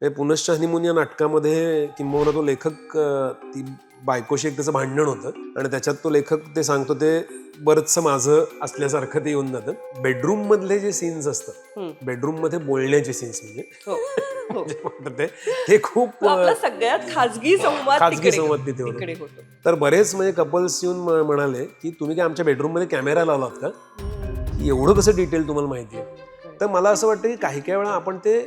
पुनश्च हनीमून या नाटकामध्ये किंबहुना तो लेखक ती बायकोशी एक त्याचं भांडण होतं आणि त्याच्यात तो लेखक ते सांगतो ते बरंचसं माझं असल्यासारखं ते येऊन जातं. बेडरूम मधले जे सीन्स असतात, बेडरूम मध्ये बोलण्याचे सीन्स म्हणजे हो हो जे म्हणतात ते खूप आपला सगळ्यात खाजगी संवाद खाजगी संवाद तिथे तिकडे होतो. होतो. तर बरेच म्हणजे कपल्स येऊन म्हणाले की तुम्ही काय आमच्या बेडरूम मध्ये कॅमेरा लावलात का, की एवढं कसं डिटेल तुम्हाला माहिती आहे. तर मला असं वाटतं की काही काही वेळा आपण ते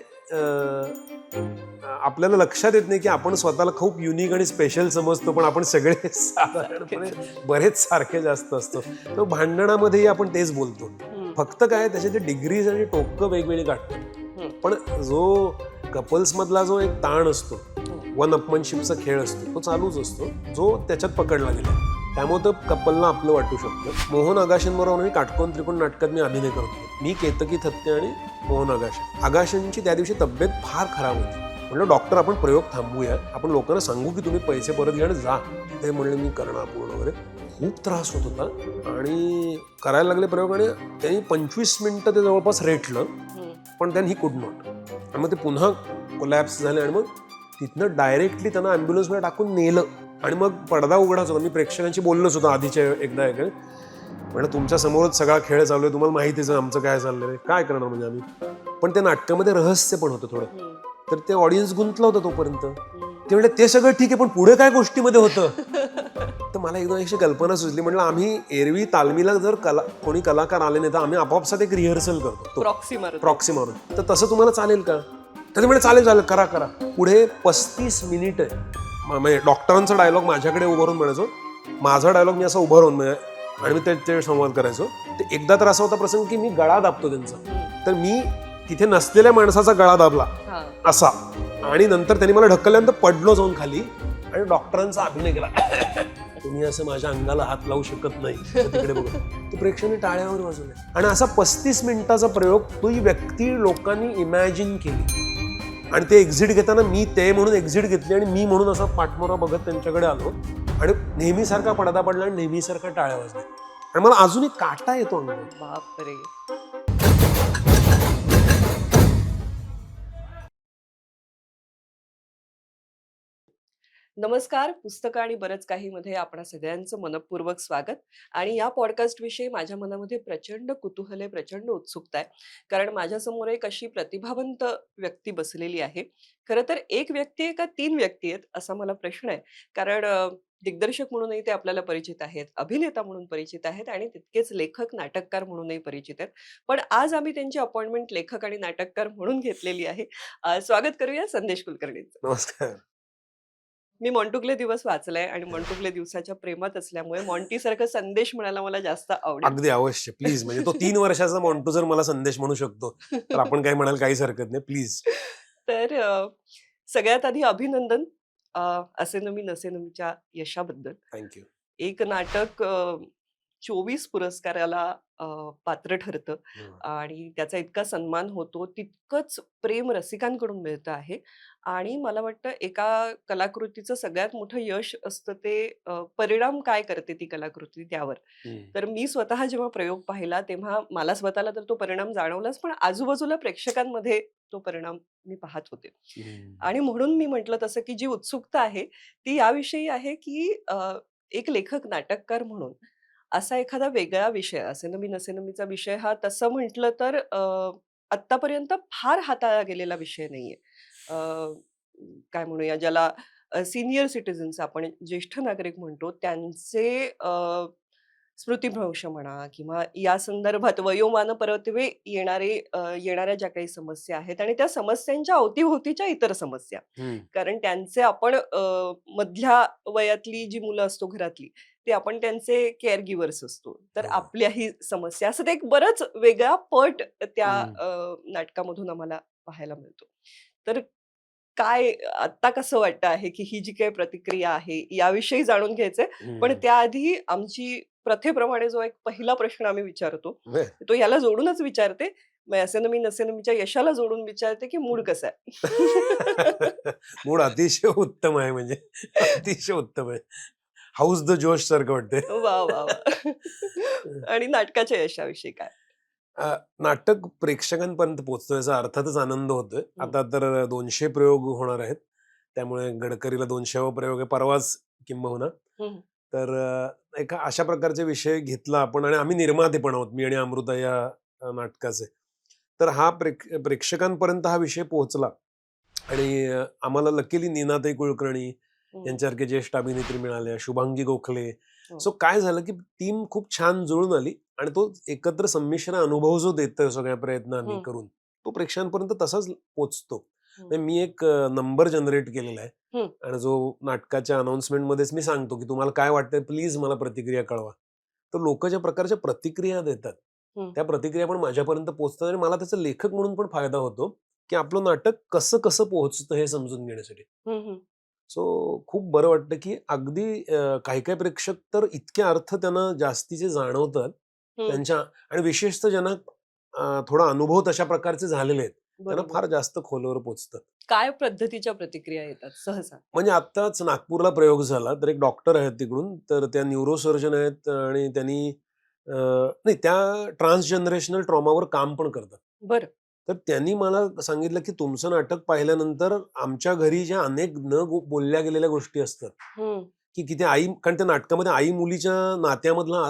आपल्याला लक्षात येत नाही की आपण स्वतःला खूप युनिक आणि स्पेशल समजतो, पण आपण सगळे साधारणपणे बरेच सारखे जास्त असतो. तर भांडणामध्येही आपण तेच बोलतो. फक्त काय त्याचे ते डिग्रीज आणि टोकं वेगवेगळी काढतात. पण जो कपल्स मधला जो एक ताण असतो, वन अपमनशिपचा खेळ असतो, तो चालूच असतो, जो त्याच्यात पकडला गेला. त्यामुळे तर कपलला आपलं वाटू शकतं. मोहन आगाशनबरोबर मी काटकोन त्रिकोण नाटकात मी अभिनय करतो. मी केतकी थत्ते आणि मोहन आगाशन. आगाशनची त्या दिवशी तब्येत फार खराब होती. म्हणलं डॉक्टर आपण प्रयोग थांबवूया, आपण लोकांना सांगू की तुम्ही पैसे परत घ्या आणि जा. ते म्हणले मी करणार पूर्ण वगैरे. खूप त्रास होत होता आणि करायला लागले प्रयोग आणि त्यांनी 25 मिनिटं ते जवळपास रेटलं, पण त्यांनी कुड नॉट. आणि मग ते पुन्हा कोलॅप्स झाले आणि मग तिथनं डायरेक्टली त्यांना ॲम्ब्युलन्समध्ये टाकून नेलं. आणि मग पडदा उघडाच होता. मी प्रेक्षकांशी बोललोच होतो आधीच्या एकदा म्हणजे तुमच्या समोरच सगळा खेळ चालू आहे, तुम्हाला माहितीच आहे आमचं काय चाललंय आहे, काय करणार म्हणजे आम्ही. पण त्या नाटकामध्ये रहस्य पण होतं थोडं, तर ते ऑडियन्स गुंतलं होतं तोपर्यंत. ते म्हणजे ते सगळं ठीक आहे, पण पुढे काय गोष्टीमध्ये होतं. तर मला एकदम अशी कल्पना सुचली. म्हटलं आम्ही एरवी तालमीला जर कोणी कलाकार आले नाही तर आम्ही आपापसात एक रिहर्सल करतो प्रॉक्सी मारून. तर तसं तुम्हाला चालेल का. तर म्हणजे चालेल चालेल करा करा. पुढे 35 मिनिट म्हणजे डॉक्टरांचा डायलॉग माझ्याकडे उभं राहून म्हणायचो, माझा डायलॉग मी असं उभं राहून आणि मी ते संवाद करायचो. ते एकदा तर असा होता प्रसंग की मी गळा दाबतो त्यांचा, तर मी तिथे नसलेल्या माणसाचा गळा दाबला असा, आणि नंतर त्यांनी मला ढकलल्यानंतर पडलो जाऊन खाली आणि डॉक्टरांचा अभिनय केला. तुम्ही असं माझ्या अंगाला हात लावू शकत नाही, तिकडे बघा. ते प्रेक्षकांनी टाळ्यावर वाजवले आणि असा 35 मिनिटाचा प्रयोग तो ही व्यक्ती लोकांनी इमॅजिन केली. आणि ते एक्झिट घेताना मी ते म्हणून एक्झिट घेतली आणि मी म्हणून असा पाठमोरा बघत त्यांच्याकडे आलो आणि नेहमीसारखा पडदा पडला आणि नेहमीसारखा टाळ्या वाजल्या आणि मला अजूनही काटा येतो अंगावर. बापरे. नमस्कार. पुस्तकं आणि बरंच काही मध्ये आपणा सगळ्यांचं मनपूर्वक स्वागत. आणि या पॉडकास्ट विषयी माझ्या मनामध्ये प्रचंड कुतूहल आहे, प्रचंड उत्सुकता आहे. कारण माझ्यासमोर एक अशी प्रतिभावंत व्यक्ती बसलेली आहे. खरं तर एक व्यक्ती आहे का 3 व्यक्ती आहेत असा मला प्रश्न आहे. कारण दिग्दर्शक म्हणूनही ते आपल्याला परिचित आहेत, अभिनेता म्हणून परिचित आहेत आणि तितकेच लेखक, नाटककार म्हणूनही परिचित आहेत. पण आज आम्ही त्यांची अपॉइंटमेंट लेखक आणि नाटककार म्हणून घेतलेली आहे. स्वागत करूया संदेश कुलकर्णींचं. नमस्कार. मी मॉन्टुक्ले दिवस वाचलाय आणि मॉन्टुक्ले दिवसाच्या प्रेमात असल्यामुळे मॉन्टी सारखं संदेश म्हणायला मला जास्त आवडेल. अगदी अवश्य प्लीज. म्हणजे तो 3 वर्षाचा मॉन्टू जर मला संदेश म्हणू शकतो तर आपण काय म्हणाल काहीच हरकत नाही प्लीज. तर सगळ्यात आधी अभिनंदन असे न मी नसे नमीच्या यशाबद्दल. थँक्यू. एक नाटक 24 पुरस्काराला पात्र ठरतं आणि त्याचा इतका सन्मान होतो, तितकंच प्रेम रसिकांकडून मिळतं आहे. आणि मला वाटतं एका कलाकृतीचं सगळ्यात मोठं यश असतं ते परिणाम काय करते ती कलाकृती त्यावर. तर मी स्वतः जेव्हा प्रयोग पाहिला तेव्हा मला स्वतःला तर तो परिणाम जाणवलाच, पण आजूबाजूला प्रेक्षकांमध्ये तो परिणाम मी पाहत होते. आणि म्हणून मी म्हटलं तसं की जी उत्सुकता आहे ती याविषयी आहे की एक लेखक, नाटककार म्हणून असा एखादा वेगळा विषय असेन मी नसेन मीचा विषय हा तसं म्हटलं तर आत्तापर्यंत फार हाताळला गेलेला विषय नाहीये. अ, काय म्हणूया ज्याला सीनियर सिटिझन्स आपण ज्येष्ठ नागरिक म्हणतो त्यांचे स्मृतिभ्रंश म्हणा किंवा या संदर्भात वयोमानपरत्वे येणाऱ्या ज्या काही समस्या आहेत आणि त्या समस्यांच्या अवतीभोवतीच्या इतर समस्या. कारण त्यांचे आपण मधल्या वयातली जी मुलं असतो घरातली, ते आपण त्यांचे केअर गिव्हर्स असतो. तर आपल्याही समस्या असं ते एक बरंच वेगळा पट त्या नाटकामधून आम्हाला पाहायला मिळतो. तर काय आत्ता कसं वाटतं आहे, की ही जी काही प्रतिक्रिया आहे याविषयी जाणून घ्यायचंय. पण त्याआधी आमची प्रथेप्रमाणे जो एक पहिला प्रश्न आम्ही विचारतो, तो ह्याला जोडूनच विचारते. मग असेन मी नसेन मीच्या यशाला जोडून विचारते, की मूड कसा आहे? मूड अतिशय उत्तम आहे. म्हणजे अतिशय उत्तम आहे. हाऊस द जोश सारखं वाटते. वाह! वाह! वाह! आणि नाटकाच्या यशाविषयी काय? नाटक प्रेक्षकांपर्यंत पोहोचतोय याचा अर्थातच आनंद होतोय. आता तर 200 प्रयोग होणार आहेत. त्यामुळे गडकरीला 200वा प्रयोग आहे परवाच किंबहुना. हं, तर एका अशा प्रकारचे विषय घेतला आपण आणि आम्ही निर्माते पण आहोत, मी आणि अमृता या नाटकाचे. तर हा प्रेक्षकांपर्यंत हा विषय पोहोचला आणि आम्हाला लकीली नीनाताई कुलकर्णी हं. यांच्यासारखे ज्येष्ठ अभिनेत्री मिळाल्या, शुभांगी गोखले. हो. सो काय झालं की टीम खूप छान जुळून आली आणि तो एकत्र संमिश्र अनुभव जो देतोय सगळ्या प्रयत्नांनी हं, करून, तो प्रेक्षकांपर्यंत तसाच पोचतो. हं, म्हणजे मी एक नंबर जनरेट केलेला आहे हं. आणि जो नाटकाच्या अनाउन्समेंट मध्येच मी सांगतो की तुम्हाला काय वाटतंय प्लीज मला प्रतिक्रिया कळवा. तर लोक ज्या प्रकारच्या प्रतिक्रिया देतात हं, त्या प्रतिक्रिया पण माझ्यापर्यंत पोहोचतात आणि मला त्याचा लेखक म्हणून पण फायदा होतो की आपलं नाटक कसं कसं पोहोचतं हे समजून घेण्यासाठी. हं, हं, सो खूप बरं वाटतं की अगदी काही काही प्रेक्षक तर इतके अर्थ त्यांना जास्तीचे जाणवतात हं. त्यांच्या आणि विशेषतः ज्यांना थोडा अनुभव तशा प्रकारचे झालेले आहेत त्यांना बरोबर. फार जास्त खोलवर पोचतं. काय पद्धतीच्या प्रतिक्रिया येतात सहसा? म्हणजे आत्ताच नागपूरला प्रयोग झाला तर एक डॉक्टर आहेत तिकडून तर त्या न्यूरोसर्जन आहेत आणि त्यांनी नाही त्या ट्रान्सजनरेशनल ट्रॉमावर काम पण करतात. बरं. तर त्यांनी मला सांगितलं की तुमचं नाटक पाहिल्यानंतर आमच्या घरी ज्या अनेक न बोलल्या गेलेल्या गोष्टी असतात हं, की किती आई कारण त्या नाटकामध्ये आई मुलीच्या नात्यामधला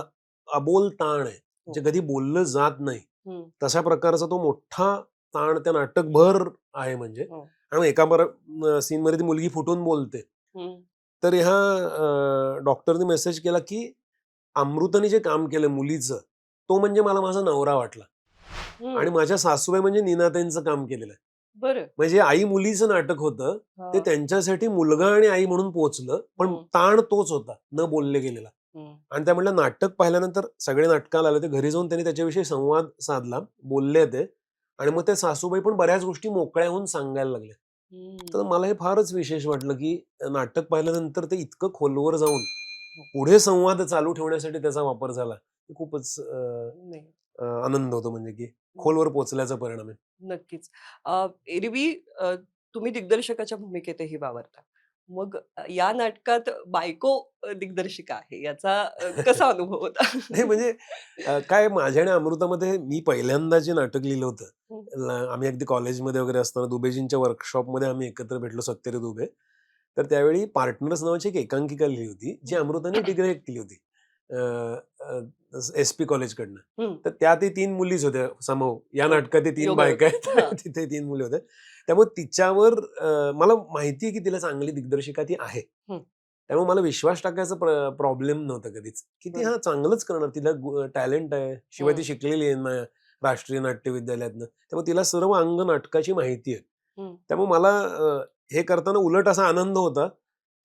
अबोल ताण आहे हो. जे कधी बोललं जात नाही. हं, तशा प्रकारचा तो मोठा ताण त्या नाटकभर आहे म्हणजे. हो. आणि एका सीन मध्ये ती मुलगी फुटून बोलते. हं, तर ह्या डॉक्टरने मेसेज केला की अमृताने जे काम केलं मुलीचं तो म्हणजे मला माझा नवरा वाटला हं. आणि माझ्या सासूबाई म्हणजे नीनाताईंचं काम केलेलं आहे. बरं. म्हणजे आई मुलीचं नाटक होतं ते हां. त्यांच्यासाठी मुलगा आणि आई म्हणून पोहोचलं पण हं, ताण तोच होता न बोलले गेलेला. हं, आणि त्या म्हटलं नाटक पाहिल्यानंतर सगळे नाटकाला आले ते घरी जाऊन त्यांनी त्याच्याविषयी संवाद साधला बोलले ते आणि मग त्या सासूबाई पण बऱ्याच गोष्टी मोकळ्या होऊन सांगायला लागल्या. तर हं. मला हे फारच विशेष वाटलं की नाटक पाहिल्यानंतर ते इतकं खोलवर जाऊन हो. पुढे संवाद चालू ठेवण्यासाठी त्याचा वापर झाला. खूपच नाही. आनंद होतो म्हणजे की हं. खोलवर पोहोचल्याचा परिणाम आहे. नक्कीच. एरवी तुम्ही दिग्दर्शकाच्या भूमिकेतही वावरता. मग या नाटकात बायको दिग्दर्शिका आहे याचा कसा अनुभव होता? नाही म्हणजे काय माझ्या आणि अमृतामध्ये मी पहिल्यांदा जे नाटक लिहिलं होतं, हं, आम्ही अगदी कॉलेजमध्ये वगैरे असताना दुबेजींच्या वर्कशॉपमध्ये आम्ही एकत्र भेटलो सत्यरे दुबे. तर त्यावेळी पार्टनर्स नावाची एक एकांकिका लिहिली होती, जी हं. अमृताने डिरेक्ट केली होती. एस-पी कॉलेजकडनं. हं. तर त्या ते 3 मुलीच होत्या समोर. या हो. नाटकात ते 3 बायका योगायोग. आहेत. हां. तिथे 3 मुली होत्या. त्यामुळे तिच्यावर मला माहिती आहे की तिला चांगली दिग्दर्शिका ती आहे. हं. त्यामुळे मला विश्वास टाकायचा प्रॉब्लेम नव्हता कधीच, की ती बरं. चांगलंच करणार. तिला टॅलेंट आहे. शिवाय ती हं, शिकलेली आहे ना राष्ट्रीय नाट्य विद्यालयातनं. त्यामुळे तिला सर्व अंग नाटकाची माहिती आहे. हं, त्यामुळे मला हे करताना उलट असा आनंद होता,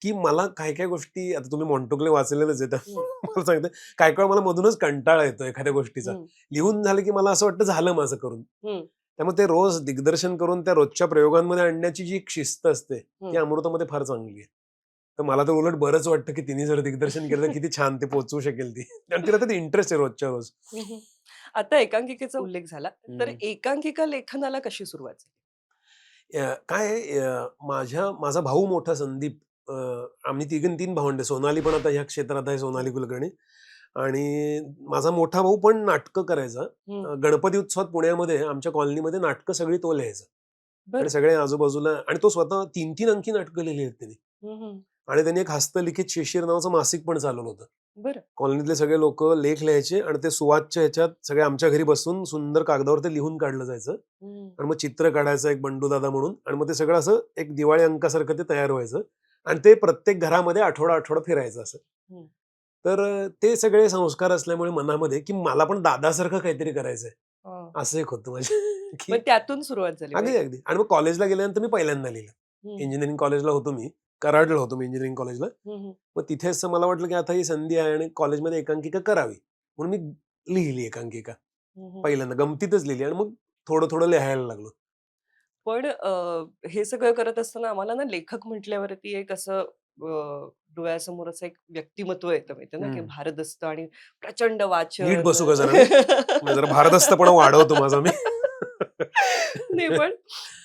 की मला काही-काही गोष्टी आता तुम्ही मॉन्टोक्ले वाचलेलंच आहे हं, त्यामुळे मला सांगते काही वेळा मला मधूनच कंटाळा येतो एखाद्या गोष्टीचा. हं, लिहून झालं की मला असं वाटतं झालं माझं करून. हं, त्यामुळे ते रोज दिग्दर्शन करून त्या रोजच्या प्रयोगांमध्ये आणण्याची जी एक शिस्त असते, ती हं. अमृतामध्ये फार चांगली आहे. तर मला तर उलट बरंच वाटतं, की तिने जर दिग्दर्शन केलं तर किती छान ते पोहोचवू शकेल ती. आणि तिला तर इंटरेस्ट आहे रोजच्या रोज. हं, हं. आता एकांकिकेचा उल्लेख झाला. तर हं. एकांकिका लेखनाला कशी सुरुवात झाली? काय आहे माझा भाऊ मोठा संदीप अ, आम्ही तिघं-तीन भावंडे. सोनाली पण आता ह्या क्षेत्रात आहे, सोनाली कुलकर्णी. आणि माझा मोठा भाऊ पण नाटकं करायचा. हं. गणपती उत्सवात पुण्यामध्ये आमच्या कॉलनीमध्ये नाटकं सगळी तो लिहायचा. आणि बरं. सगळे आजूबाजूला आणि तो स्वतः 3-3 अंकी नाटकं लिहिली आहेत त्यांनी. हं, हं. आणि त्यांनी एक हस्तलिखित शिशीर नावाचं मासिक पण चालवलं होतं. बरं. कॉलनीतले सगळे लोकं लेख लिहायचे आणि ते सुवाच्य ह्याच्यात सगळे आमच्या घरी बसून सुंदर कागदावर ते लिहून काढलं जायचं. हं, आणि मग चित्र काढायचं एक बंडू दादा म्हणून आणि मग ते सगळं असं एक दिवाळी अंकासारखं ते तयार व्हायचं आणि ते प्रत्येक घरामध्ये आठवडा फिरायचं असं. हं. तर ते सगळे संस्कार असल्यामुळे मनामध्ये की मला पण दादासारखं काहीतरी करायचंय हां. असं एक होतं माझ्या मग की त्यातून सुरुवात झाली अगदी म्हणजे. अगदी आणि मग कॉलेजला गेल्यानंतर मी पहिल्यांदा लिहिलं. हं, इंजिनिअरिंग कॉलेजला होतो मी. कराडला होतो मी इंजिनिअरिंग कॉलेजला. हं, हं, मग तिथेच असं मला वाटलं की आता ही संधी आहे आणि कॉलेजमध्ये एकांकिका करावी. म्हणून मी लिहिली एकांकिका. हं, हं. पहिल्यांदा गमतीतच लिहिली आणि मग थोडं लिहायला लागलो. पण हे सगळं करत असताना आम्हाला ना लेखक म्हटल्यावरती एक असं डोळ्यासमोर असं एक व्यक्तिमत्व येतं माहिती ना, की हं. भारदस्त आणि प्रचंड नीट वाचन. बसू का जरा मी? म्हणजे जरा भारदस्तपणा वाढवतो माझा मी. नाही पण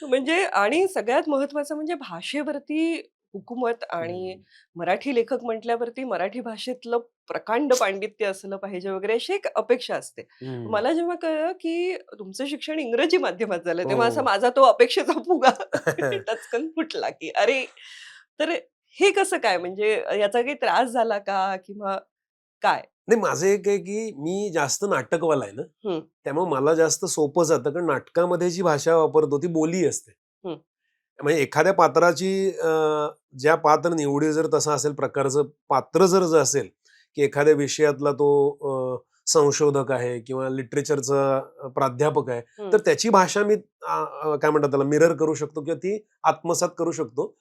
म्हणजे आणि सगळ्यात महत्वाचं म्हणजे भाषेवरती हुकूमत आणि मराठी लेखक म्हटल्यावरती मराठी भाषेतलं प्रकांड पांडित्य असलं पाहिजे वगैरे अशी एक अपेक्षा असते. मला जेव्हा कळलं, की तुमचं शिक्षण इंग्रजी माध्यमात झालं, तेव्हा असा हो. माझा तो अपेक्षेचा फुगा टचकन फुटला, की अरे! तर हे कसं काय म्हणजे याचा काही त्रास झाला का किंवा काय? नाही, माझं एक आहे की मी जास्त नाटकवाला आहे ना, हं, त्यामुळे मला जास्त सोपं जातं, कारण नाटकामध्ये जी भाषा वापरतो ती बोली असते. हं, म्हणजे एखाद्या पात्राची ज्या पात्र निवडी जर तसा असेल प्रकारचं पात्र जर असेल, की एखाद्या विषयातला तो संशोधक आहे किंवा लिटरेचरचा प्राध्यापक आहे, हं, तर त्याची भाषा मी काय म्हणतात त्याला मिरर करू शकतो किंवा ती आत्मसात करू शकतो.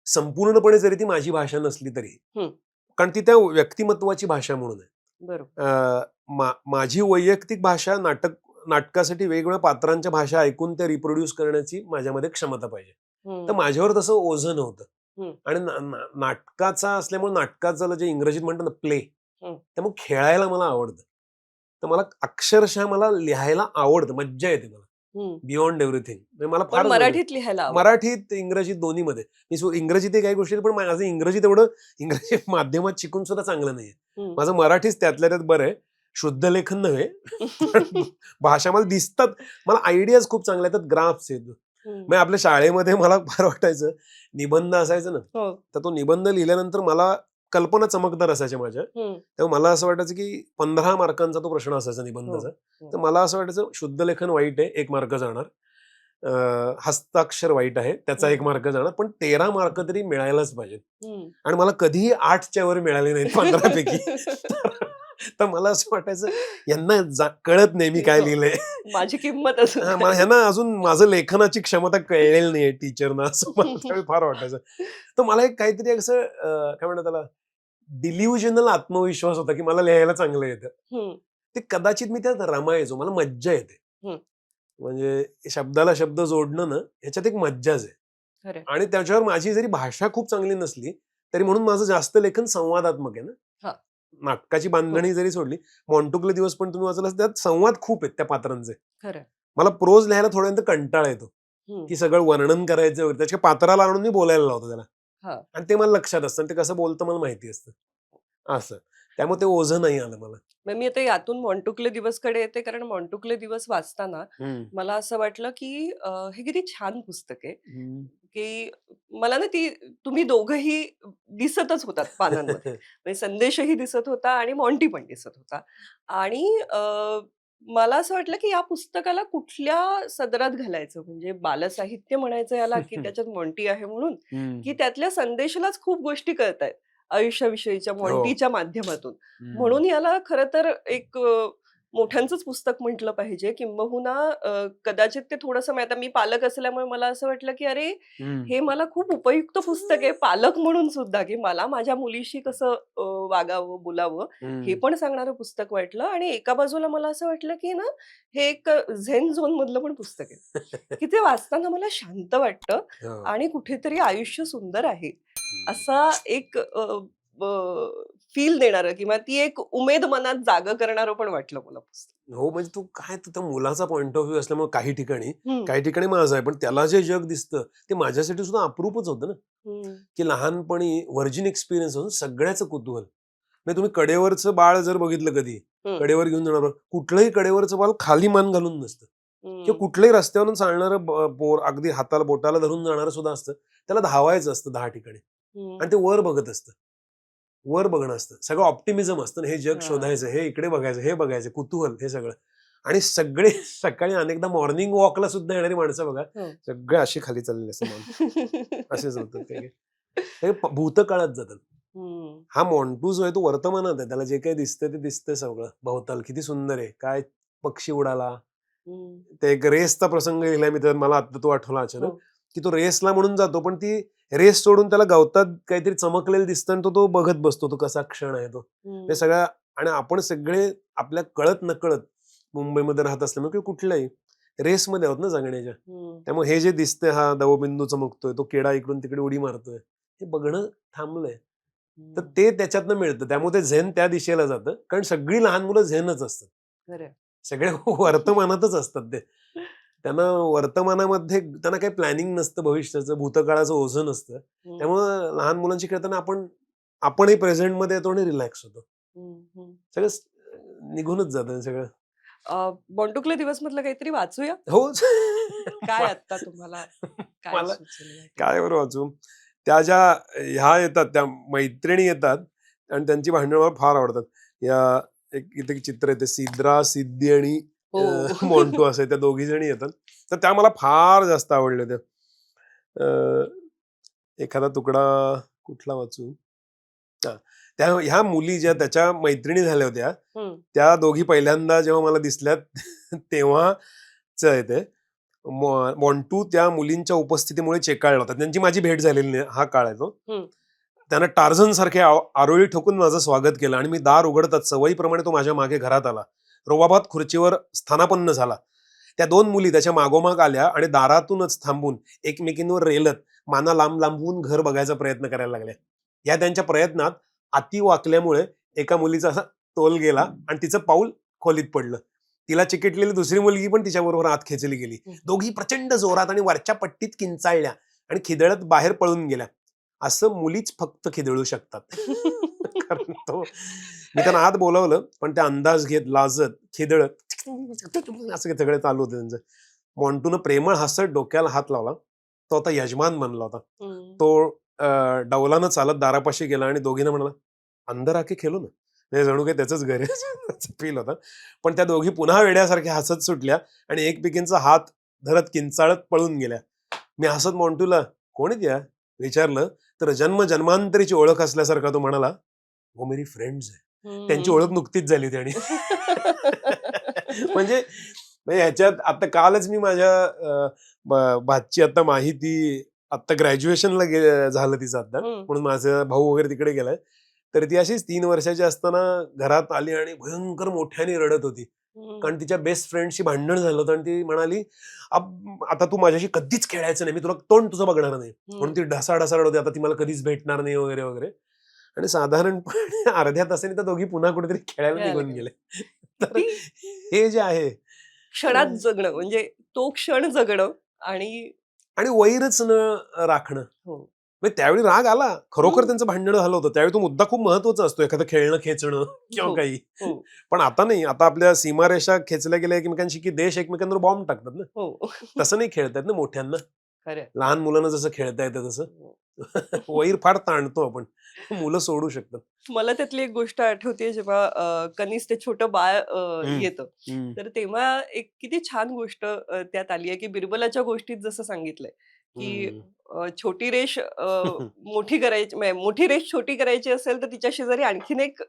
संपूर्णपणे जरी ती माझी भाषा नसली तरी. हं. कारण ती त्या व्यक्तिमत्वाची भाषा म्हणून आहे. बरोबर. माझी वैयक्तिक भाषा नाटकासाठी वेगवेगळ्या पात्रांच्या भाषा ऐकून त्या रिप्रोड्यूस करण्याची माझ्यामध्ये क्षमता पाहिजे. तर हं, माझ्यावर तसं ओझं नव्हतं. हं, आणि नाटकाचा असल्यामुळे नाटकाचं जे इंग्रजीत म्हणतात ना प्ले, हं, त्यामुळे खेळायला मला आवडतं. तर मला अक्षरशः मला लिहायला आवडतं, मज्जा येते मला. हं. Beyond everything. म्हणजे मला पण फार मराठीत लिहायला आवडतं. मराठीत, इंग्रजीत दोन्हीमध्ये. इंग्रजीत काही गोष्टी पण माझं इंग्रजी तेवढं इंग्रजी माध्यमात शिकून सुद्धा चांगलं नाहीये. हं. माझं मराठीच त्यातल्या त्यात बरं आहे. शुद्ध लेखन नव्हे. पण भाषा मला दिसतात. मला आयडियाज खूप चांगल्या आहेत. ग्राफ्स आहेत. हं. मग आपल्या शाळेमध्ये मला फार वाटायचं निबंध असायचं ना, हो. तर तो निबंध लिहिल्यानंतर मला कल्पना चमकदार असायच्या माझ्या. हं. तेव्हा मला असं वाटायचं की 15 मार्कांचा तो प्रश्न असायचा हो, निबंधाचा. हो. तर मला असं वाटायचं शुद्ध लेखन वाईट आहे, 1 मार्क जाणार. हस्ताक्षर वाईट आहे, त्याचा 1 हं, मार्क जाणार. पण 13 मार्क तरी मिळायलाच पाहिजेत. हं. आणि मला कधीही 8च्या वर मिळाले नाहीत 15 पैकी. तर तर मला असं वाटायचं यांना कळत नाही मी काय हो. लिहिलंय. माझी किंमत असेल मला ह्यांना अजून माझं लेखनाची क्षमता कळलेली नाहीये टीचरना असं मला त्यावेळी फार वाटायचं. तर मला एक काहीतरी असं काय म्हणतात त्याला डिल्युजनल आत्मविश्वास होता, की मला लिहायला चांगलं येतं. हं, ते कदाचित मी त्यात रमायचो. मला मज्जा येते. हं. म्हणजे शब्दाला शब्द जोडणं ना, ह्याच्यात एक मज्जाच आहे. खरंय. आणि त्याच्यावर माझी जरी भाषा खूप चांगली नसली, तरी म्हणून माझं जास्त लेखन संवादात्मक आहे ना. हां. नाटकाची हो. बांधणी जरी सोडली, मॉन्टुक्ले दिवस पण तुम्ही वाचलात त्यात संवाद खूप आहेत त्या पात्रांचे. खरंय. मला प्रोज लिहायला थोड्यानंतर कंटाळा येतो, हं. की सगळं वर्णन करायचं वगैरे. त्याच्या पात्राला आणून मी बोलायला लावतो त्याला. हां. आणि ते मला लक्षात असतं आणि ते कसं बोलतं मला माहिती असतं. असं. त्यामुळे ते ओझं नाही आलं मला. मग मी आता यातून मॉन्टुक्ले दिवसकडे येते कारण मॉन्टुक्ले दिवस वाचताना हं. मला असं वाटलं, की हे किती छान पुस्तक आहे, हं. की मला ना ती तुम्ही दोघंही दिसतच होतात पानांमध्ये. म्हणजे संदेशही दिसत होता आणि मॉन्टी पण दिसत होता. आणि मला असं वाटलं, की या पुस्तकाला कुठल्या सदरात घालायचं? म्हणजे बालसाहित्य म्हणायचं याला, की त्याच्यात मॉन्टी आहे म्हणून, हं. की त्यातल्या संदेशालाच खूप गोष्टी कळतायत आयुष्याविषयीच्या हो. मॉन्टीच्या माध्यमातून. हं. म्हणून याला खरं तर एक मोठ्यांचंच पुस्तक म्हटलं पाहिजे किंबहुना कदाचित ते थोडंसं आता मी पालक असल्यामुळे मला असं वाटलं, की अरे, हं. हे मला खूप उपयुक्त पुस्तक आहे पालक म्हणून सुद्धा, की मला माझ्या मुलीशी कसं वागावं, बोलावं हे हं. पण सांगणारं पुस्तक वाटलं आणि एका बाजूला मला असं वाटलं, की ना हे एक झेन झोनमधलं पण पुस्तक आहे, की ते वाचताना मला शांत वाटतं हो. आणि कुठेतरी आयुष्य सुंदर आहे. असा एक फील देणारं किंवा ती एक उमेद मनात जागं करणारं पण वाटलं मला पुस्तक. हो, म्हणजे तू काय तू त्या मुलाचा पॉइंट ऑफ व्ह्यू असल्यामुळे हं, काही ठिकाणी माझं आहे. पण त्याला जे जग दिसतं, ते माझ्यासाठी सुद्धा अपरूपच होतं ना, हं, की लहानपणी व्हर्जिन एक्सपिरियन्स होऊन सगळ्याचं कुतूहल. म्हणजे तुम्ही कडेवरचं बाळ जर बघितलं कधी, हं, कडेवर घेऊन जाणार कुठलंही कडेवरचं बाळ खाली मान घालून नसतं किंवा हं, कुठल्याही रस्त्यावरून चालणारं पोर अगदी हाताला बोटाला धरून जाणारं सुद्धा असतं. त्याला धावायचं असतं 10 ठिकाणी हं. आणि ते वर बघत असतं. वर बघणं असतं. सगळं ऑप्टिमिझम असतं ना, हे जग हां. शोधायचं, हे इकडे बघायचं, हे बघायचं, कुतूहल हे सगळं. आणि सगळे सकाळी अनेकदा मॉर्निंग वॉकला सुद्धा येणारी माणसं बघा, हो. सगळे अशी खाली चाललेले असतात मान. असेच होतात काही. ते भूतकाळात जातात. हं, हा मॉन्टू जो आहे तो वर्तमानात आहे. त्याला जे काही दिसतंय ते दिसतंय सगळं. भोवताल किती सुंदर आहे. काय पक्षी उडाला. हं. ते एक रेसचा प्रसंग लिहिलाय मी, तर मला आता तो आठवला हो. अचानक, की तो रेसला म्हणून जातो, पण ती रेस सोडून त्याला गवतात काहीतरी चमकलेलं दिसतं आणि तो तो बघत बसतो. तो कसा क्षण आहे तो. हे हं, सगळ्या आणि आपण सगळे आपल्या कळत नकळत मुंबईमध्ये राहत असल्यामुळे किंवा कुठल्याही रेसमध्ये आहोत ना जगण्याच्या. हं, त्यामुळे हे जे दिसतंय हा दवबिंदू चमकतोय, तो किडा इकडून तिकडे उडी मारतोय, हे बघणं थांबलंय. तर हं. ते त्याच्यातनं मिळतं. त्यामुळे ते झेन त्या दिशेला जातं. कारण सगळी लहान मुलं झेनच असतात. खरंय. सगळे वर्तमानातच असतात ते. त्यांना वर्तमानामध्ये त्यांना काही प्लॅनिंग नसतं, भविष्याचं भूतकाळाचं ओझं नसतं. हम्म, त्यामुळं लहान मुलांशी खेळताना आपणही प्रेझेंटमध्ये येतो आणि रिलॅक्स होतो. हम्म, हम्म. सगळं निघूनच जातं सगळं. बॉन्टुकले दिवस मधलं काहीतरी वाचूया. हो. काय आत्ता तुम्हाला काय मला सुचेल वाटेल? काय बरं वाचू? त्या ज्या ह्या येतात, त्या मैत्रिणी येतात आणि त्यांची भांडणं मला फार आवडतात. या इथे एक चित्र येते, सिद्रा, सिद्धी आणि हो. मोन्टू असे त्या दोघी जणी येतात. तर त्या मला फार जास्त आवडल्या त्या. अ, एखादा तुकडा कुठला वाचू? हां. त्या ह्या मुली ज्या त्याच्या मैत्रिणी झाल्या होत्या, हम्म, त्या दोघी पहिल्यांदा जेव्हा मला दिसल्यात तेव्हाचं आहे ते. मॉन्टू त्या मुलींच्या उपस्थितीमुळे चेकाळला होता. त्यांची माझी भेट झालेली नाही, हा काळ आहे तो. हम्म, त्यानं टार्झन सारखे आरोळी ठोकून माझं स्वागत केलं आणि मी दार उघडताच सवयीप्रमाणे तो माझ्या मागे घरात आला. रुबाबात खुर्चीवर स्थानापन्न झाला. त्या दोन मुली त्याच्या मागोमाग आल्या आणि दारातूनच थांबून एकमेकींवर रेलत माना लांब लांबवून घर बघायचा प्रयत्न करायला लागल्या. या त्यांच्या प्रयत्नात अति वाकल्यामुळे एका मुलीचा असा तोल गेला आणि तिचं पाऊल खोलीत पडलं. तिला चिकटलेली दुसरी मुलगी पण तिच्याबरोबर आत खेचली गेली. हम्म. दोघी प्रचंड जोरात आणि वरच्या पट्टीत किंचाळल्या आणि खिदळत बाहेर पळून गेल्या. असं मुलीच फक्त खिदळू शकतात. कारण मी त्यांना आत बोलावलं, पण त्या अंदाज घेत, लाजत, खिदळत असं सगळं चालू होतं त्यांचं. मॉन्टून प्रेमळ हसत डोक्याला हात लावला. तो आता यजमान बनला होता. हम्म. तो डौलानं चालत दारापाशी गेला आणि दोघींना म्हणाला, अंदर आके खेळू ना. म्हणजे जणू काही त्याचंच घर आहे फील होता. पण त्या दोघी पुन्हा वेड्यासारख्या हसत सुटल्या आणि एकमेकींचा हात धरत किंचाळत पळून गेल्या. मी हसत मॉन्टूला, कोण आहेत या? विचारलं, तर जन्म जन्मांतरीची ओळख असल्यासारखा तो म्हणाला, वो मेरी फ्रेंड्स है. त्यांची ओळख हम्म. नुकतीच झाली होती आणि म्हणजे म्हणजे ह्याच्यात आता कालच मी माझ्या भाची आता माहिती आता ग्रॅज्युएशनला झालं तिचं आता, हम्म, म्हणून माझा भाऊ वगैरे तिकडे गेलाय. तर ती अशीच 3 वर्षाची असताना घरात आली आणि भयंकर मोठ्याने रडत होती. हम्म, कारण तिच्या बेस्ट फ्रेंडशी भांडण झालं होतं आणि ती म्हणाली, आता तू माझ्याशी कधीच खेळायचं नाही, मी तुला तोंड तुझं बघणार नाही. म्हणून ती ढसाढसा रडत होती, आता ती मला कधीच भेटणार नाही वगैरे वगैरे. आणि साधारणपणे अर्ध्या तासाने त्या दोघी पुन्हा कुठेतरी खेळायला खेळायला निघून गेलं. गेले. तर किती हे जे आहे क्षणात जगणं म्हणजे तो क्षण जगणं आणि आणि वैरच न राखणं. हो. म्हणजे त्यावेळी राग आला. खरोखर हम्म, त्यांचं भांडण झालं होतं. त्यावेळी तो मुद्दा खूप महत्वाचा असतो, एखादं खेळणं, खेचणं किंवा हो, काही. हो, पण आता नाही. आता आपल्या सीमारेषा खेचल्या गेल्या एकमेकांशी, की देश एकमेकांवर बॉम्ब टाकतात ना. हो. तसं नाही खेळता येत ना मोठ्यांना. खरंय. लहान मुलांना जसं खेळता येतं तसं. हो. वैर फार ताणतो आपण. मुलं सोडू शकतात. मला त्यातली एक गोष्ट आठवते जेव्हा कनिष्ठ ते छोटं बाळ हं, येतं. हं, तर तेव्हा एक किती छान गोष्ट त्यात आली आहे, की बिरबलाच्या गोष्टीत जसं सांगितलंय, की हं. छोटी रेष मोठी करायची म्हणजे मोठी रेष छोटी करायची असेल, तर तिच्या शेजारी आणखीन एक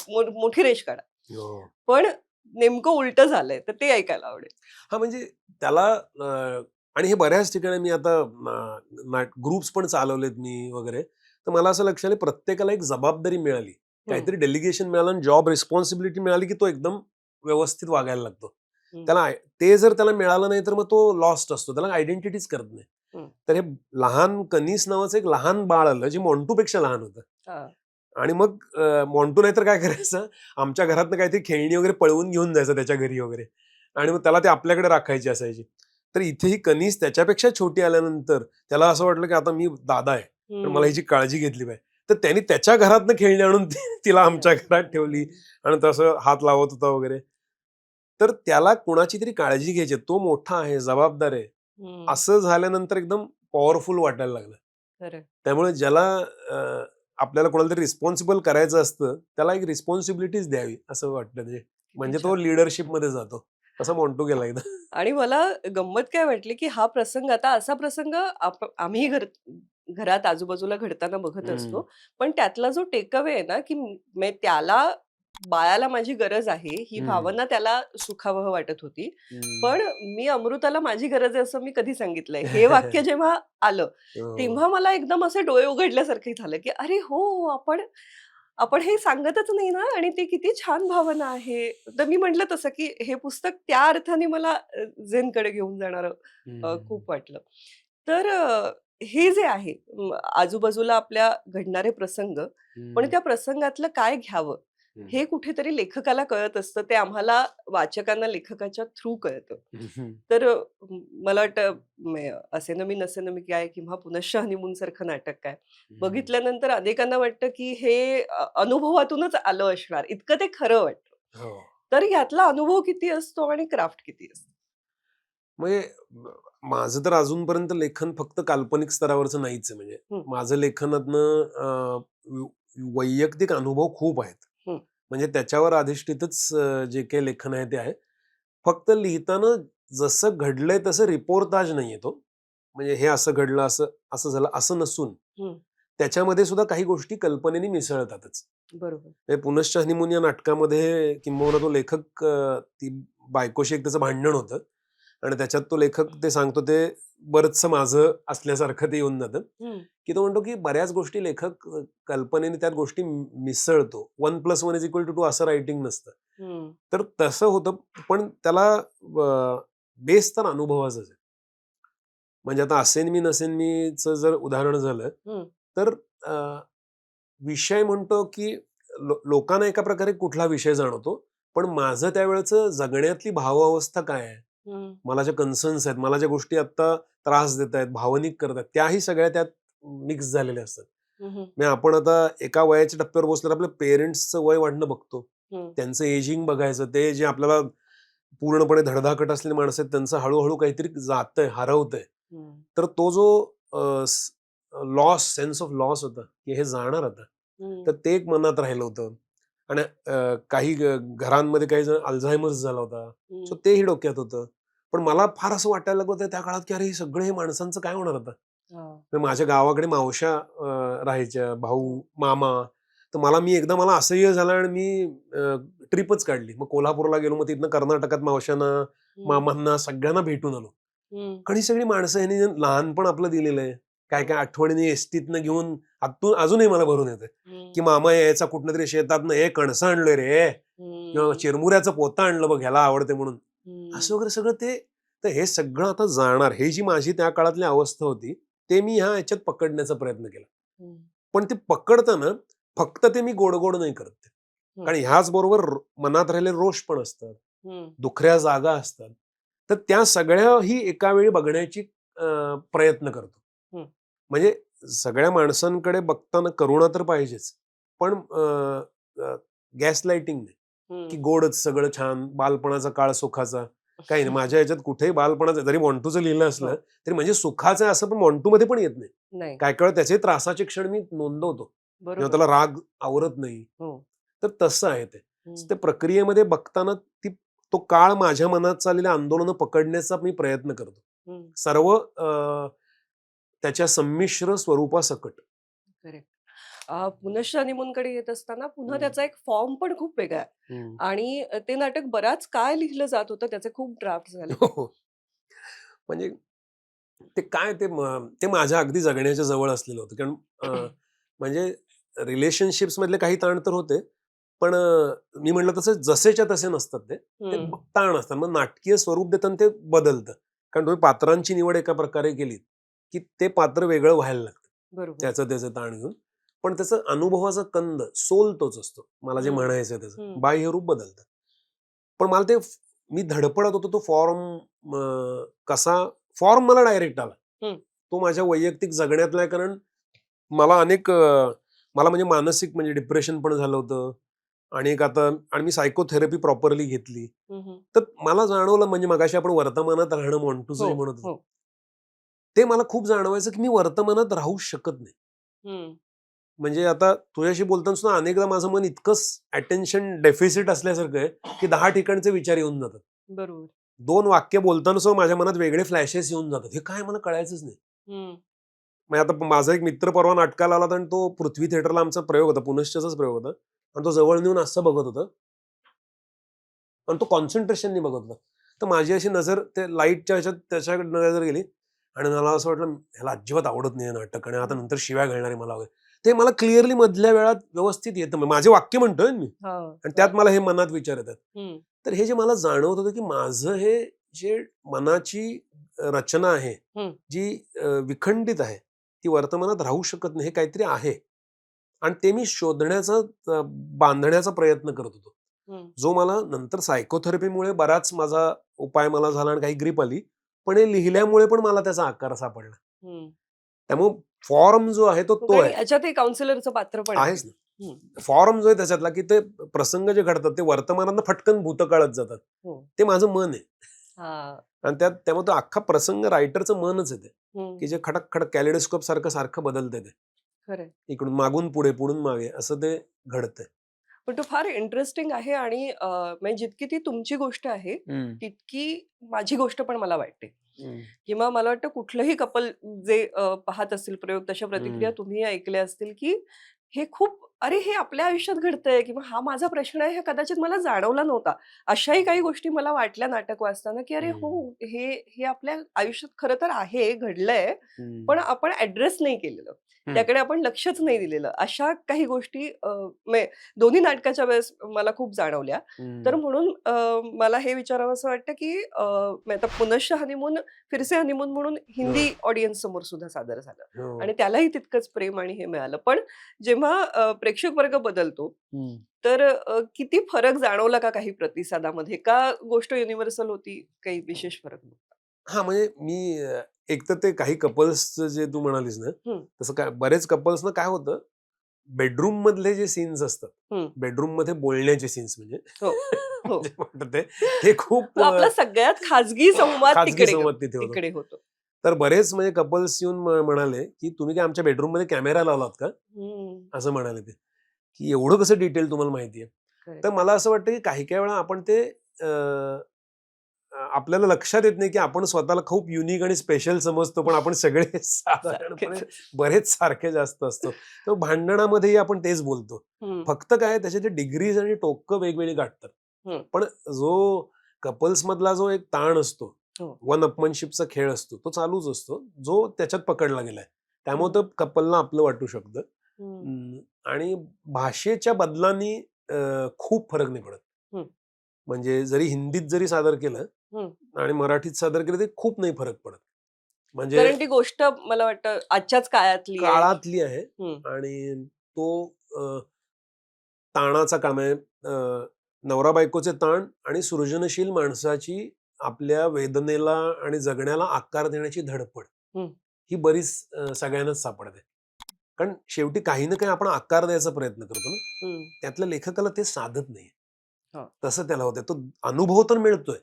मोठी रेष काढा. हो. पण नेमकं उलटं झालंय, तर ते ऐकायला आवडेल. हां, म्हणजे त्याला आणि हे बऱ्याच ठिकाणी मी आता ग्रुप्स पण चालवलेत मी वगैरे. तर मला असं लक्षात आलं, प्रत्येकाला एक जबाबदारी मिळाली. हं, काहीतरी डेलिगेशन मिळालं आणि जॉब रिस्पॉन्सिबिलिटी मिळाली, की तो एकदम व्यवस्थित वागायला लागतो. हं, त्याला ते जर त्याला मिळालं नाही, तर मग तो लॉस्ट असतो. त्याला आयडेंटिटीच करत नाही. हं. तर हे लहान कनिस नावाचं एक लहान बाळ आलं, जे मॉन्टूपेक्षा लहान होतं. हां. आणि मग मॉन्टू नाहीतर काय करायचं, आमच्या घरातनं काहीतरी खेळणी वगैरे पळवून घेऊन जायचं त्याच्या घरी वगैरे. आणि मग त्याला ते आपल्याकडे राखायची असायची. तर इथे ही कनिस त्याच्यापेक्षा छोटी आल्यानंतर त्याला असं वाटलं, की आता मी दादा आहे. पण मला हं. हिची काळजी घेतली पाहिजे. तर त्यांनी त्याच्या घरातनं खेळणी आणून तिला आमच्या घरात ठेवली आणि तसं हात लावत होता वगैरे. तर त्याला कुणाची तरी काळजी घ्यायची. तो मोठा आहे, जबाबदार आहे. हं. असं झाल्यानंतर एकदम पॉवरफुल वाटायला लागलं. खरंय. त्यामुळे ज्याला अ, आपल्याला कोणाला तरी रिस्पॉन्सिबल करायचं असतं, त्याला एक रिस्पॉन्सिबिलिटीच द्यावी असं वाटतं ते. किती म्हणजे तो छान. लीडरशिपमध्ये जातो. तसा मॉन्टू गेला एकदा. आणि मला गंमत काय वाटली, की हा प्रसंग आता असा प्रसंग आम्ही घरात आजूबाजूला घडताना बघत हं, असतो. पण त्यातला जो टेक अवे आहे ना, की त्याला बाळाला माझी गरज आहे, ही हं, भावना त्याला सुखावह वाटत होती. हं. पण मी अमृताला माझी गरज आहे असं मी कधी सांगितलंय. हे वाक्य जेव्हा आलं, हो. तेव्हा मला एकदम असे डोळे उघडल्यासारखे झालं, की अरे हो, आपण आपण हे सांगतच नाही ना आणि ती किती छान भावना आहे. तर मी म्हटलं तसं, की हे पुस्तक त्या अर्थाने मला झेनकडे घेऊन जाणारं हं, खूप वाटलं. तर हे जे आहे आजूबाजूला आपल्या घडणारे प्रसंग, पण हं. त्या प्रसंगातलं काय घ्यावं? हे कुठेतरी लेखकाला कळत असतं. ते आम्हाला वाचकांना लेखकाच्या थ्रू कळतं. तर मला वाटतं "असे न मी नसे न मी काय" किंवा पुनश्च हनीमून सारखं नाटक काय, बघितल्यानंतर अनेकांना वाटतं की हे अनुभवातूनच आलं असणार, इतकं ते खरं वाटतं. हो. तर यातला अनुभव किती असतो आणि क्राफ्ट किती असतं? म्हणजे माझं तर अजूनपर्यंत लेखन फक्त काल्पनिक स्तरावरचं नाहीच आहे. म्हणजे हं, माझं लेखनातनं वैयक्तिक अनुभव खूप आहेत. हं, म्हणजे त्याच्यावर अधिष्ठितच जे काही लेखन आहे ते आहे. फक्त लिहिताना जसं घडलंय तसं रिपोर्ताज नाहीये तो. म्हणजे हे असं घडलं, असं असं झालं असं नसून हं. त्याच्यामध्ये सुद्धा काही गोष्टी कल्पनेने मिसळतातच. बरोबर. म्हणजे पुनश्च हनीमून या नाटकामध्ये किंबहुना तो लेखक ती बायकोशी एक त्याचं भांडण होतं आणि त्याच्यात तो लेखक ते सांगतो ते बरंचसं माझं असल्यासारखं ते येऊन जातं, हं, की तो म्हणतो की बऱ्याच गोष्टी लेखक कल्पनेने त्यात गोष्टी मिसळतो. 1+1=2 असं रायटिंग नसतं. हं, तर तसं होतं, पण त्याला बेस तर अनुभवाचाच आहे. म्हणजे आता असेन मी नसेन मीचं जर उदाहरण झालं, हं, तर अ, विषय म्हणतो की लोकांना एका प्रकारे कुठला विषय जाणवतो, पण माझं त्यावेळेचं जगण्यातली भावावस्था काय आहे? हं, मला ज्या कन्सर्न्स आहेत, मला ज्या गोष्टी आत्ता त्रास देत आहेत, भावनिक करत आहेत, त्याही सगळ्या त्यात मिक्स झालेल्या असतात. हं, हं, म्हणजे आपण आता एका वयाच्या टप्प्यावर पोहोचल्यावर आपल्या पेरेंट्सचं वय वाढणं बघतो. हं, त्यांचं एजिंग बघायचं. ते जे आपल्याला पूर्णपणे धडधाकट असलेली माणसं आहेत, त्यांचं हळू काहीतरी जातंय, हरवतंय. हं, तर तो जो लॉस, सेन्स ऑफ लॉस होता, की हे जाणार आता. हं, तर ते एक मनात राहिलं होतं. आणि काही घरांमध्ये काही जण अल्झायमर्स झाला होता. सो हं. तेही डोक्यात होतं. पण मला फार असं वाटायला लागलं होतं त्या काळात, की अरे हे सगळं हे माणसांचं काय होणार आता? हां. तर माझ्या गावाकडे मावश्या राहायच्या, हं, भाऊ, मामा. तर मला असह्य झालं आणि मी ट्रिपच काढली. मग कोल्हापूरला गेलो. मग तिथनं कर्नाटकात मावश्यांना, हं, मामांना सगळ्यांना भेटून आलो. हं, आणि ही सगळी माणसं ह्यांनी जे लहानपण आपलं दिलेलं आहे. हं, काय आठवणींनी एसटीतनं घेऊन आतून अजूनही मला भरून येतं, की हं, मामा यायचा कुठनंतरी शेतातनं, "ए कणसं आणलोय रे" किंवा हं, चिरमुऱ्याचं पोतं आणलं बघ ह्याला आवडते म्हणून. हं, असं वगैरे सगळं ते तर हे सगळं आता जाणार. ही जी माझी त्या काळातली अवस्था होती, ते मी ह्या ह्याच्यात पकडण्याचा प्रयत्न केला. हं, पण ते पकडताना फक्त ते मी गोड-गोड नाही करत ते. हं, कारण ह्याचबरोबर मनात राहिलेले रोष पण असतात. हं, दुखऱ्या जागा असतात. तर त्या सगळ्याही एका वेळी बघण्याची प्रयत्न करतो. हं, म्हणजे सगळ्या माणसांकडे बघताना करुणा तर पाहिजेच. पण गॅस लाइटिंग नाही, की हं. गोडच सगळं छान, बालपणाचा काळ सुखाचा. काही नाही. माझ्या ह्याच्यात कुठेही बालपणाचं जरी मॉन्टूचं लिहिलं असलं, हो, तरी म्हणजे सुखाचं आहे असं पण मॉन्टूमध्ये पण येत नाही. नाही. काही काळ त्याचे त्रासाचे क्षण मी नोंदवतो. जेव्हा बरोबर. त्याला राग आवरत नाही. हो. तर तसं आहे ते. हं, ते प्रक्रियेमध्ये बघताना तो काळ माझ्या मनात चाललेल्या आंदोलनं पकडण्याचा मी प्रयत्न करतो. हं. सर्व त्याच्या संमिश्र स्वरूपासकट. करेक्ट. पुनश्च हनीमूनकडे येत असताना पुन्हा हं. त्याचा एक फॉर्म पण खूप वेगळा आहे हं. आणि ते नाटक बराच काळ लिहिलं जात होतं. त्याचे खूप ड्राफ्ट झाले. हो, हो. म्हणजे ते काय ते माझ्या अगदी जगण्याच्या जवळ असलेलं होतं. कारण म्हणजे रिलेशनशिप्स मधले काही ताण तर होते. पण मी म्हटलं तसं जसेच्या तसे नसतात ते. ते हं, ताण असतात. मग नाटकीय स्वरूप देताना ते बदलतं. कारण तुम्ही पात्रांची निवड एका प्रकारे केलीत, की ते पात्र वेगळं व्हायला लागतं. बरोबर. त्याचं ताण घेऊन. पण त्याचं अनुभवाचा कंद, सोल तोच असतो. मला जे हं, म्हणायचंय त्याचं. हं, बाह्य रूप बदलतं. पण मला ते मी धडपडत होतो तो कसा फॉर्म मला डायरेक्ट आला. हं, तो माझ्या वैयक्तिक जगण्यातला आहे कारण मला मला म्हणजे मानसिक म्हणजे डिप्रेशन पण झालं होतं. आणि एक आता आणि मी सायकोथेरपी प्रॉपरली घेतली. हं, हं. तर मला जाणवलं म्हणजे मगाशी आपण वर्तमानात राहणं मॉन्टूचं हो, जे म्हणत होतो. हो. ते मला खूप जाणवायचं की मी वर्तमानात राहूच शकत नाही. हं, म्हणजे आता तुझ्याशी बोलताना सुद्धा अनेकदा माझं मन इतकंच अटेन्शन डेफिसिट असल्यासारखं आहे, की 10 ठिकाणचे विचार येऊन जातात. बरोबर. 2 वाक्य बोलताना सुद्धा माझ्या मनात वेगळे फ्लॅशेस येऊन जातात. हे काय मला कळायचंच नाही. हं, म्हणजे आता माझा एक मित्र परवा नाटकाला आला होता आणि तो पृथ्वी थिएटरला आमचा प्रयोग होता, पुनश्चचाच प्रयोग होता. आणि तो जवळ नेऊन असं बघत होता आणि तो कॉन्सन्ट्रेशननी बघत होता. तर माझी अशी नजर ते लाईटच्या ह्याच्यात त्याच्याकडे नजर गेली आणि मला असं वाटलं, ह्याला अजिबात आवडत नाही हे नाटक आणि आता हं. नंतर शिव्या घालणार आहे मला वगैरे. ते मला क्लिअरली मधल्या वेळात व्यवस्थित येतं. माझे वाक्य म्हणतोय मी हां, आणि हां. त्यात मला हे मनात विचार येतात. हं, तर हे जे मला जाणवत होतं, की माझं हे जे मनाची रचना आहे, हं, जी विखंडित आहे, ती वर्तमानात राहू शकत नाही, हे काहीतरी आहे. आणि ते मी शोधण्याचा बांधण्याचा प्रयत्न करत होतो, हम्म, जो मला नंतर सायकोथेरपीमुळे बराच माझा उपाय मला झाला आणि काही ग्रीप आली, पण हे लिहिल्यामुळे पण मला त्याचा आकार सापडला. हम्म. त्यामुळे फॉर्म जो आहे तो आणि आहे. याच्यात एक काउन्सिलरचं पात्र पण आहे. आहेच ना. हम्म, फॉर्म जो आहे त्याच्यातला, की ते प्रसंग जे घडतात ते वर्तमानात फटकन भूतकाळात जातात. हो. ते माझं मन आहे. हा. आणि त्यामुळे तो अख्खा प्रसंग रायटरचं मनच आहे ते, हम्म, की जे खडक खडक कॅलेडोस्कोप सारखं सारखं बदलतंय ते. खरंय. इकडून मागून पुढे, पुढून मागे असं ते घडतंय. पण तो फार इंटरेस्टिंग आहे आणि म्हणजे जितकी ती तुमची गोष्ट आहे, हम्म. तितकी माझी गोष्ट पण मला वाटते. हम्म. किंवा मला वाटतं कुठलंही कपल जे पाहत असतील प्रयोग, तशा प्रतिक्रिया हम्म. तुम्ही ऐकल्या असतील, की हे खूप अरे हे आपल्या आयुष्यात घडतंय किंवा हा माझा प्रश्न आहे, हे कदाचित मला जाणवला नव्हता. अशाही काही गोष्टी मला वाटल्या नाटक वाचताना, की अरे हो, हम्म. हे हे आपल्या आयुष्यात खरं तर आहे, घडलंय, हम्म. पण आपण ॲड्रेस नाही केलेलं. हम्म. त्याकडे आपण लक्षच नाही दिलेलं. अशा काही गोष्टी दोन्ही नाटकाच्या वेळेस मला खूप जाणवल्या. तर हम्म. म्हणून मला हे विचारावसं वाटतं, की आता पुनश्च हनीमून फिरसे हनीमून म्हणून हो. हिंदी ऑडियन्स समोर सुद्धा सादर झालं हो. आणि त्यालाही तितकंच प्रेम आणि हे मिळालं. पण जेव्हा प्रेक्षक वर्ग बदलतो, हम्म. तर किती फरक जाणवला का काही प्रतिसादामध्ये? का गोष्ट युनिव्हर्सल होती? काही विशेष फरक नव्हता? हा म्हणजे मी एक तर ते काही कपल्सचं जे तू म्हणालीस ना, हं, तसं काय बरेच कपल्सना काय होतं, बेडरूम मधले जे सीन्स असतात, हं. बेडरूम मध्ये बोलण्याचे सीन्स म्हणजे हो, हो. जे म्हणतात ते खूप तो आपला सगळ्यात खाजगी संवाद खाजगी संवाद तिथे होतो. तिकडे होतो. तर बरेच म्हणजे कपल्स येऊन म्हणाले, की तुम्ही काय आमच्या बेडरूम मध्ये कॅमेरा लावलात का? हं. असं म्हणाले ते, की एवढं कसं डिटेल तुम्हाला माहिती आहे. करेक्ट. तर मला असं वाटतं, की काही काही वेळा आपण ते आपल्याला लक्षात येत नाही, की आपण स्वतःला खूप युनिक आणि स्पेशल समजतो, पण आपण सगळे साधारणपणे सारखेच. बरेच सारखे जास्त असतो. तर भांडणामध्येही आपण तेच बोलतो. हं, फक्त काय त्याचे डिग्रीज आणि टोकं वेगवेगळी गाठतात. हं. पण जो कपल्स मधला जो एक ताण असतो, हो. वन अपमनशिपचा खेळ असतो, तो चालूच असतो, जो त्याच्यात पकडला गेलाय. त्यामुळे हं, तो कपलला आपलं वाटू शकतं. हं, आणि भाषेच्या बदलांनी खूप फरक नाही पडत. हं, म्हणजे जरी हिंदीत जरी सादर केलं हं. आणि मराठीत सादर केलं ते खूप नाही फरक पडत. म्हणजे कारण ती गोष्ट मला वाटतं आजच्याच काळातली आहे. काळातली आहे हं, आणि तो ताणाचा काळ म्हणजे नवरा बायकोचे ताण आणि सृजनशील माणसाची आपल्या वेदनेला आणि जगण्याला आकार देण्याची धडपड, हं, ही बरीच सगळ्यांनाच सापडते. कारण शेवटी काही ना काही आपण आकार द्यायचा प्रयत्न करतो ना, हं. त्यातल्या लेखकाला ते साधत नाही. हां. तसं त्याला होतंय. तो अनुभव तर मिळतोय,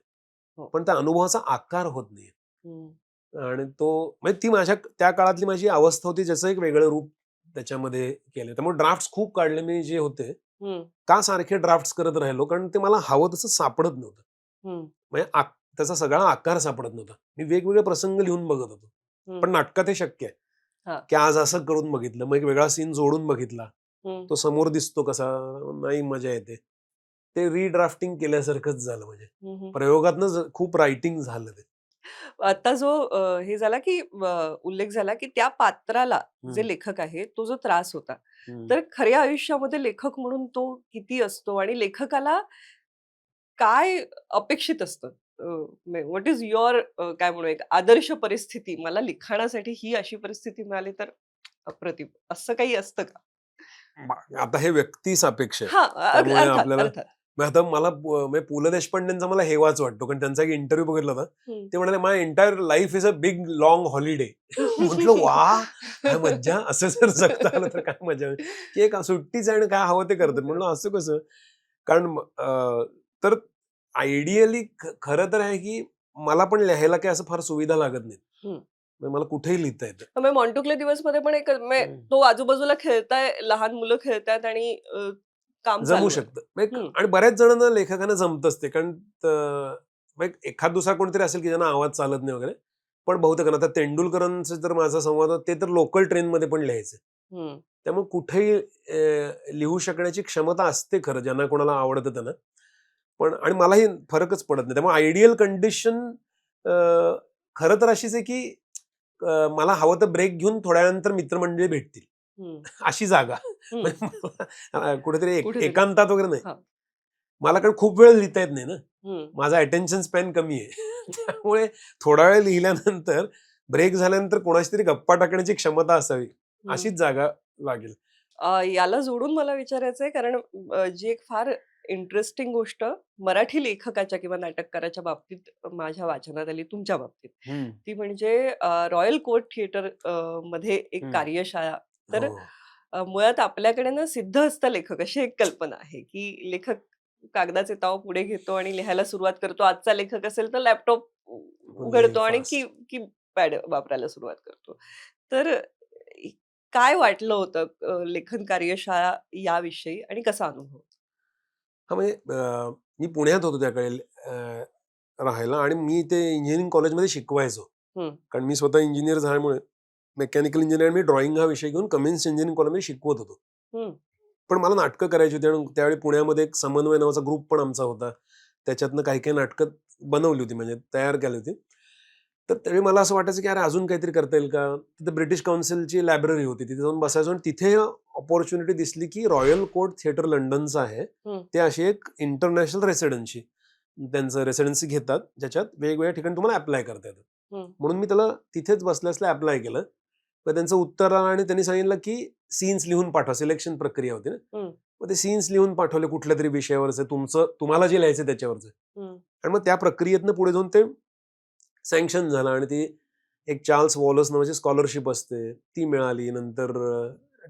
हो. पण त्या अनुभवाचा आकार होत नाही. हं, आणि तो म्हणजे ती माझ्या त्या काळातली माझी अवस्था होती, ज्याचं एक वेगळं रूप त्याच्यामध्ये केलं. त्यामुळे ड्राफ्ट्स खूप काढले मी जे होते. हं, का सारखे ड्राफ्ट्स करत राहिलो? कारण ते मला हवं तसं सापडत नव्हतं. हं, म्हणजे त्याचा सगळा आकार सापडत नव्हता. मी वेगवेगळे प्रसंग लिहून बघत होतो. हं. पण नाटकात हे शक्य आहे, हां. की आज असं करून बघितलं, मग एक वेगळा सीन जोडून बघितला. हं, तो समोर दिसतो कसा, नाही मजा येते. ते रिड्राफ्टिंग केल्यासारखंच झालं म्हणजे. हं, हं. प्रयोगातनं खूप रायटिंग झालं ते. आता जो हे झाला की उल्लेख झाला की त्या पात्राला हं, जे लेखक आहे, तो जो त्रास होता. हं. तर खऱ्या आयुष्यामध्ये लेखक म्हणून तो किती असतो आणि लेखकाला काय अपेक्षित असतं? व्हॉट इस युअर काय म्हणू एक आदर्श परिस्थिती? मला लिखाणासाठी ही अशी परिस्थिती मिळाली तर अप्रतिम. असं काही असतं का? आता हे व्यक्तिसापेक्ष आहे. हां, त्यामुळे अर्थात, आपल्याला अर्थात. मग आता मला म्हणजे पु. ल. देशपांडेंचा मला हेवाच वाटतो. कारण त्यांचा एक इंटरव्ह्यू बघितला होता. हं. ते म्हणाले, "my entire life is a big long holiday." म्हटलं, "वाह! काय मज्जा! असं जर जगता आलं तर काय मजा होईल." की एक सुट्टीच आहे आणि काय हवं ते करतात. म्हणलं असं कसं? कारण तर आयडियली खरं तर आहे, की मला पण लिहायला काही असं फार सुविधा लागत नाहीत. हं. म्हणजे मला कुठेही लिहिता येतं. मग मॉन्टुक्ले दिवसमध्ये पण एक तो आजूबाजूला खेळताय, लहान मुलं खेळतायत आणि काम जमू चालू आहे. शकतं. म्हणजे हं, आणि बऱ्याच जणांना लेखकांना जमतंच ते. कारण म्हणजे एखाद दुसरा कोणतरी असेल, की ज्यांना आवाज चालत नाही वगैरे. पण बहुतेकांना आता तेंडुलकरांचा जर माझा संवाद होता, ते तर लोकल ट्रेनमध्ये पण लिहायचे. हं, त्यामुळे कुठेही लिहू शकण्याची क्षमता असते खरं, ज्यांना कोणाला आवडतं त्यांना. पण आणि मलाही फरकच पडत नाही. त्यामुळे आयडियल कंडिशन खरं तर अशीच आहे, की मला हवं तर ब्रेक घेऊन थोड्या वेळानंतर मित्रमंडळी भेटतील. हं, अशी जागा. हं. म्हणजे मला कुठेतरी कुठेतरी. एकांतात वगैरे नाही. हां. मला कारण खूप वेळ लिहिता येत नाही ना. हं, माझा अटेन्शन स्पॅन कमी आहे. त्यामुळे थोडा वेळ लिहिल्यानंतर ब्रेक झाल्यानंतर कोणाशी तरी गप्पा टाकण्याची क्षमता असावी. हं. अशीच जागा लागेल. याला जोडून मला विचारायचंय कारण जी एक फार इंटरेस्टिंग गोष्ट मराठी लेखकाच्या किंवा नाटककाराच्या बाबतीत माझ्या वाचनात आली तुमच्या बाबतीत. हम्म, ती म्हणजे रॉयल कोर्ट थिएटर मध्ये एक हम्म. कार्यशाळा. तर हो. मुळात आपल्याकडे ना सिद्धहस्त लेखक अशी एक कल्पना आहे, की लेखक कागदाचे ताव पुढे घेतो आणि लिहायला सुरुवात करतो. आजचा लेखक असेल तर लॅपटॉप लिहिल उघडतो आणि फास्ट. कीपॅड वापरायला सुरुवात करतो. तर काय वाटलं होतं लेखन कार्यशाळा याविषयी आणि कसा अनुभव? हा म्हणजे मी पुण्यात होतो त्याकडे राहायला आणि मी ते इंजिनिअरिंग कॉलेजमध्ये शिकवायचो. हं, कारण मी स्वतः इंजिनियर झाल्यामुळे मेकॅनिकल इंजिनिअर मी ड्रॉइंग हा विषय घेऊन कमिन्स इंजिनिअरिंग कॉलेजमध्ये शिकवत होतो. हं, पण मला नाटकं करायची होती आणि त्यावेळी पुण्यामध्ये एक समन्वय नावाचा ग्रुप पण आमचा होता. त्याच्यातनं काही काही नाटकं बनवली होती म्हणजे तयार केली होती. तर त्यावेळी मला असं वाटायचं की अरे अजून काहीतरी करता येईल का? तिथे ब्रिटिश काउन्सिलची लायब्ररी होती. तिथे जाऊन बसायचो आणि तिथे अपॉर्च्युनिटी दिसली की रॉयल कोर्ट थिएटर लंडनचं आहे. हं, ते अशी एक इंटरनॅशनल रेसिडेन्सी त्यांचं रेसिडेन्सी घेतात, ज्याच्यात वेगवेगळ्या ठिकाणी तुम्हाला अप्लाय करता येतं. हं, म्हणून मी त्याला तिथेच बसल्या अप्लाय केलं. मग त्यांचं उत्तर आलं आणि त्यांनी सांगितलं की सीन्स लिहून पाठवा. सिलेक्शन प्रक्रिया होती ना. हं, मग ते सीन्स लिहून पाठवले कुठल्या तरी विषयावरचे तुम्हाला जे लिहायचं त्याच्यावरचं. हं, आणि मग त्या प्रक्रियेतनं पुढे जाऊन ते सँक्शन झालं आणि ती एक चार्ल्स वॉलस नावाची स्कॉलरशिप असते ती मिळाली. नंतर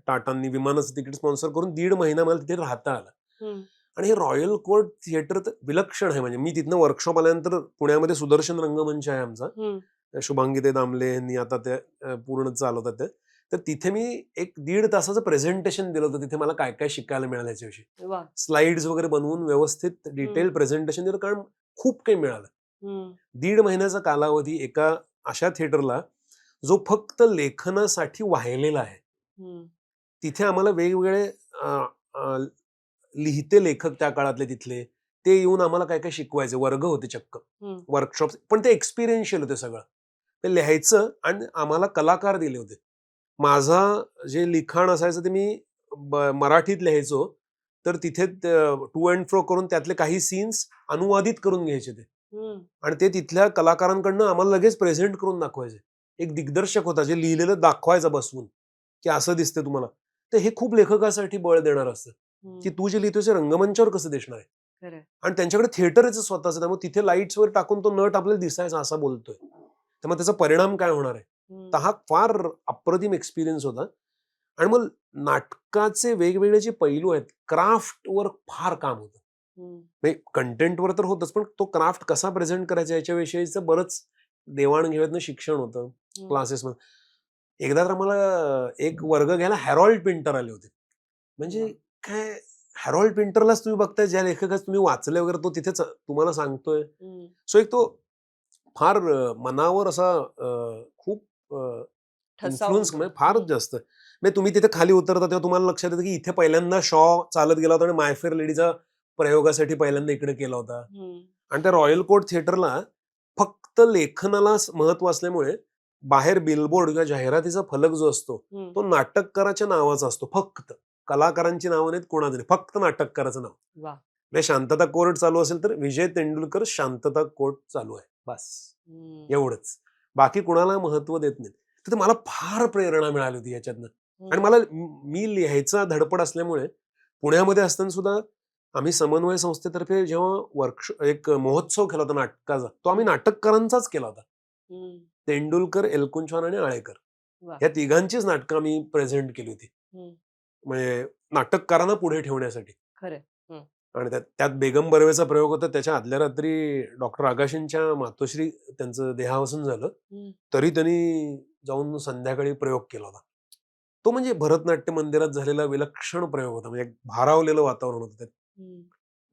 टाटांनी विमानाचं तिकीट स्पॉन्सर करून 1.5 महिना मला तिथे राहता आलं. हं, आणि हे रॉयल कोर्ट थिएटर तर विलक्षण आहे. म्हणजे मी तिथनं वर्कशॉप आल्यानंतर पुण्यामध्ये सुदर्शन रंगमंच आहे आमचा. हं. शुभांगी दामले यांनी आता ते पूर्ण चालवतात ते. तर तिथे मी एक 1.5 तासाचं प्रेझेंटेशन दिलं होतं. तिथे मला काय काय शिकायला मिळालं याच्याविषयी. वाह! स्लाइड्स वगैरे बनवून व्यवस्थित हं, डिटेल प्रेझेंटेशन दिलं कारण खूप काही मिळालं. हं, 1.5 महिन्याचा कालावधी एका अशा थिएटरला जो फक्त लेखनासाठी वाहिलेला आहे. हं, तिथे आम्हाला वेगवेगळे अ, अ, लिहिते लेखक त्या काळातले तिथले, ते येऊन आम्हाला काय काय शिकवायचे. वर्ग होते चक्क. हं. वर्कशॉप्स पण ते एक्सपिरियन्शियल होते सगळं. ते लिहायचं आणि आम्हाला कलाकार दिले होते. माझं जे लिखाण असायचं ते मी मराठीत लिहायचो. तर तिथे टू अँड फ्रो करून त्यातले काही सीन्स अनुवादित करून घ्यायचे ते. हं, आणि ते तिथल्या कलाकारांकडनं आम्हाला लगेच प्रेझेंट करून दाखवायचे. एक दिग्दर्शक होता जे लिहिलेलं दाखवायचा बसवून, की असं दिसतंय तुम्हाला. तर हे खूप लेखकासाठी बळ देणारं असतं, की हं. तू जे लिहितोयस ते रंगमंचावर कसं दिसणार आहे? खरंय. आणि त्यांच्याकडे थिएटरचं स्वतःचं त्यामुळे तिथे लाईट्स वगैरे टाकून तो नट आपल्याला दिसायचा असा बोलतोय. त्यामुळे त्याचा परिणाम काय होणार आहे? तर हं, हा फार अप्रतिम एक्सपिरियन्स होता. आणि मग नाटकाचे वेगवेगळे जे पैलू आहेत, क्राफ्टवर फार काम होतं. हं, म्हणजे कंटेंटवर तर होतच, पण तो क्राफ्ट कसा प्रेझेंट करायचा याच्याविषयीचं बरंच देवाणघेवाणीतनं शिक्षण होतं हं. क्लासेसमध्ये. एकदा तर मला एक वर्ग घ्यायला हॅरॉल्ड पिंटर आले होते. म्हणजे वाह! काय हॅरॉल्ड पिंटरलाच तुम्ही बघताय, ज्या लेखकाच तुम्ही वाचले वगैरे तो तिथेच तुम्हाला सांगतोय. हं. सो एक तो फार मनावर असा खूप ठसा इन्फ्लुअन्स उमटवतो. फारच हं, जास्त. म्हणजे तुम्ही तिथे खाली उतरता तेव्हा तुम्हाला लक्षात येतं, की इथे पहिल्यांदा शॉ चालत गेला होता आणि माय फेअर लेडीचा प्रयोगासाठी पहिल्यांदा इकडे केला होता. हं, आणि त्या रॉयल कोर्ट थिएटरला फक्त लेखनाला महत्व असल्यामुळे बाहेर बिलबोर्ड किंवा जाहिरातीचा फलक जो असतो, हं. तो नाटककाराच्या नावाचा असतो फक्त. कलाकारांची नावं नाहीत, कोणाचं नाही. फक्त नाटककाराचं नाव. वाह! म्हणजे शांतता कोर्ट चालू असेल तर विजय तेंडुलकर शांतता कोर्ट चालू आहे. बस. हं, एवढंच. बाकी कुणाला महत्व देत नाहीत. तर मला फार प्रेरणा मिळाली होती याच्यातनं. आणि हं, मला मी लिहायचा धडपड असल्यामुळे पुण्यामध्ये असताना सुद्धा आम्ही समन्वय संस्थेतर्फे जेव्हा एक महोत्सव केला होता नाटकाचा, तो आम्ही हं, नाटककारांचाच केला होता. हं. तेंडुलकर, एलकुंचवार आणि आळेकर. वाह! या तिघांचीच नाटकं आम्ही प्रेझेंट केली होती. हं. म्हणजे नाटककारांना पुढे ठेवण्यासाठी. खरंय. हं, आणि त्यात त्यात बेगम बर्वेचा प्रयोग होता. त्याच्या आदल्या रात्री डॉक्टर आगाशींच्या मातोश्री त्यांचं देहावसन झालं. हं, तरी त्यांनी जाऊन संध्याकाळी प्रयोग केला होता. तो म्हणजे भरतनाट्य मंदिरात झालेला विलक्षण प्रयोग होता. म्हणजे एक भारावलेलं वातावरण होतं त्यात. हं.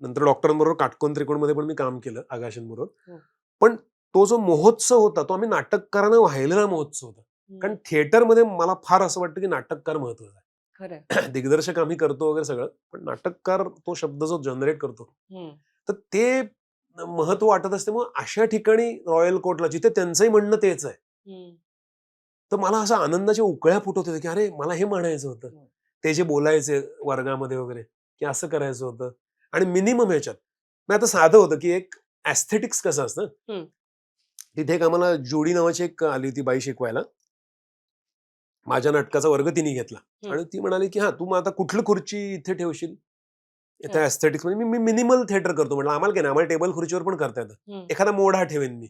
नंतर डॉक्टरांबरोबर काटकोन त्रिकोणमध्ये पण मी काम केलं आगाशींबरोबर. हो. पण तो जो महोत्सव होता, तो आम्ही नाटककारांना वाहिलेला महोत्सव होता. कारण हं. थिएटरमध्ये मला फार असं वाटतं, की नाटककार महत्वाचा आहे. खरंय. दिग्दर्शक आम्ही करतो वगैरे सगळं, पण नाटककार तो शब्द जो जनरेट करतो, हं, तर ते महत्व वाटत असते. मग अशा ठिकाणी रॉयल कोर्टला जिथे त्यांचंही म्हणणं तेच आहे. हं, तर मला असं आनंदाच्या उकळ्या फुटत होत्या, की अरे मला हे म्हणायचं होतं. हं, ते जे बोलायचे वर्गामध्ये वगैरे, की असं करायचं होतं. आणि मिनिमम ह्याच्यात. मग आता साधं होतं, की एक एस्थेटिक्स कसं असतं, हं. तिथे एक आम्हाला जोडी नावाची एक आली होती बाई शिकवायला. माझ्या नाटकाचा वर्ग तिने घेतला हं. आणि ती म्हणाली की हा तू मग आता कुठली खुर्ची इथे ठेवशील त्या हं. एस्थेटिक्स मध्ये मी मिनिमल थिएटर करतो म्हटलं आम्हाला काय नाही आम्हाला टेबल खुर्चीवर पण करता येतं हं. एखादा मोडा ठेवेन मी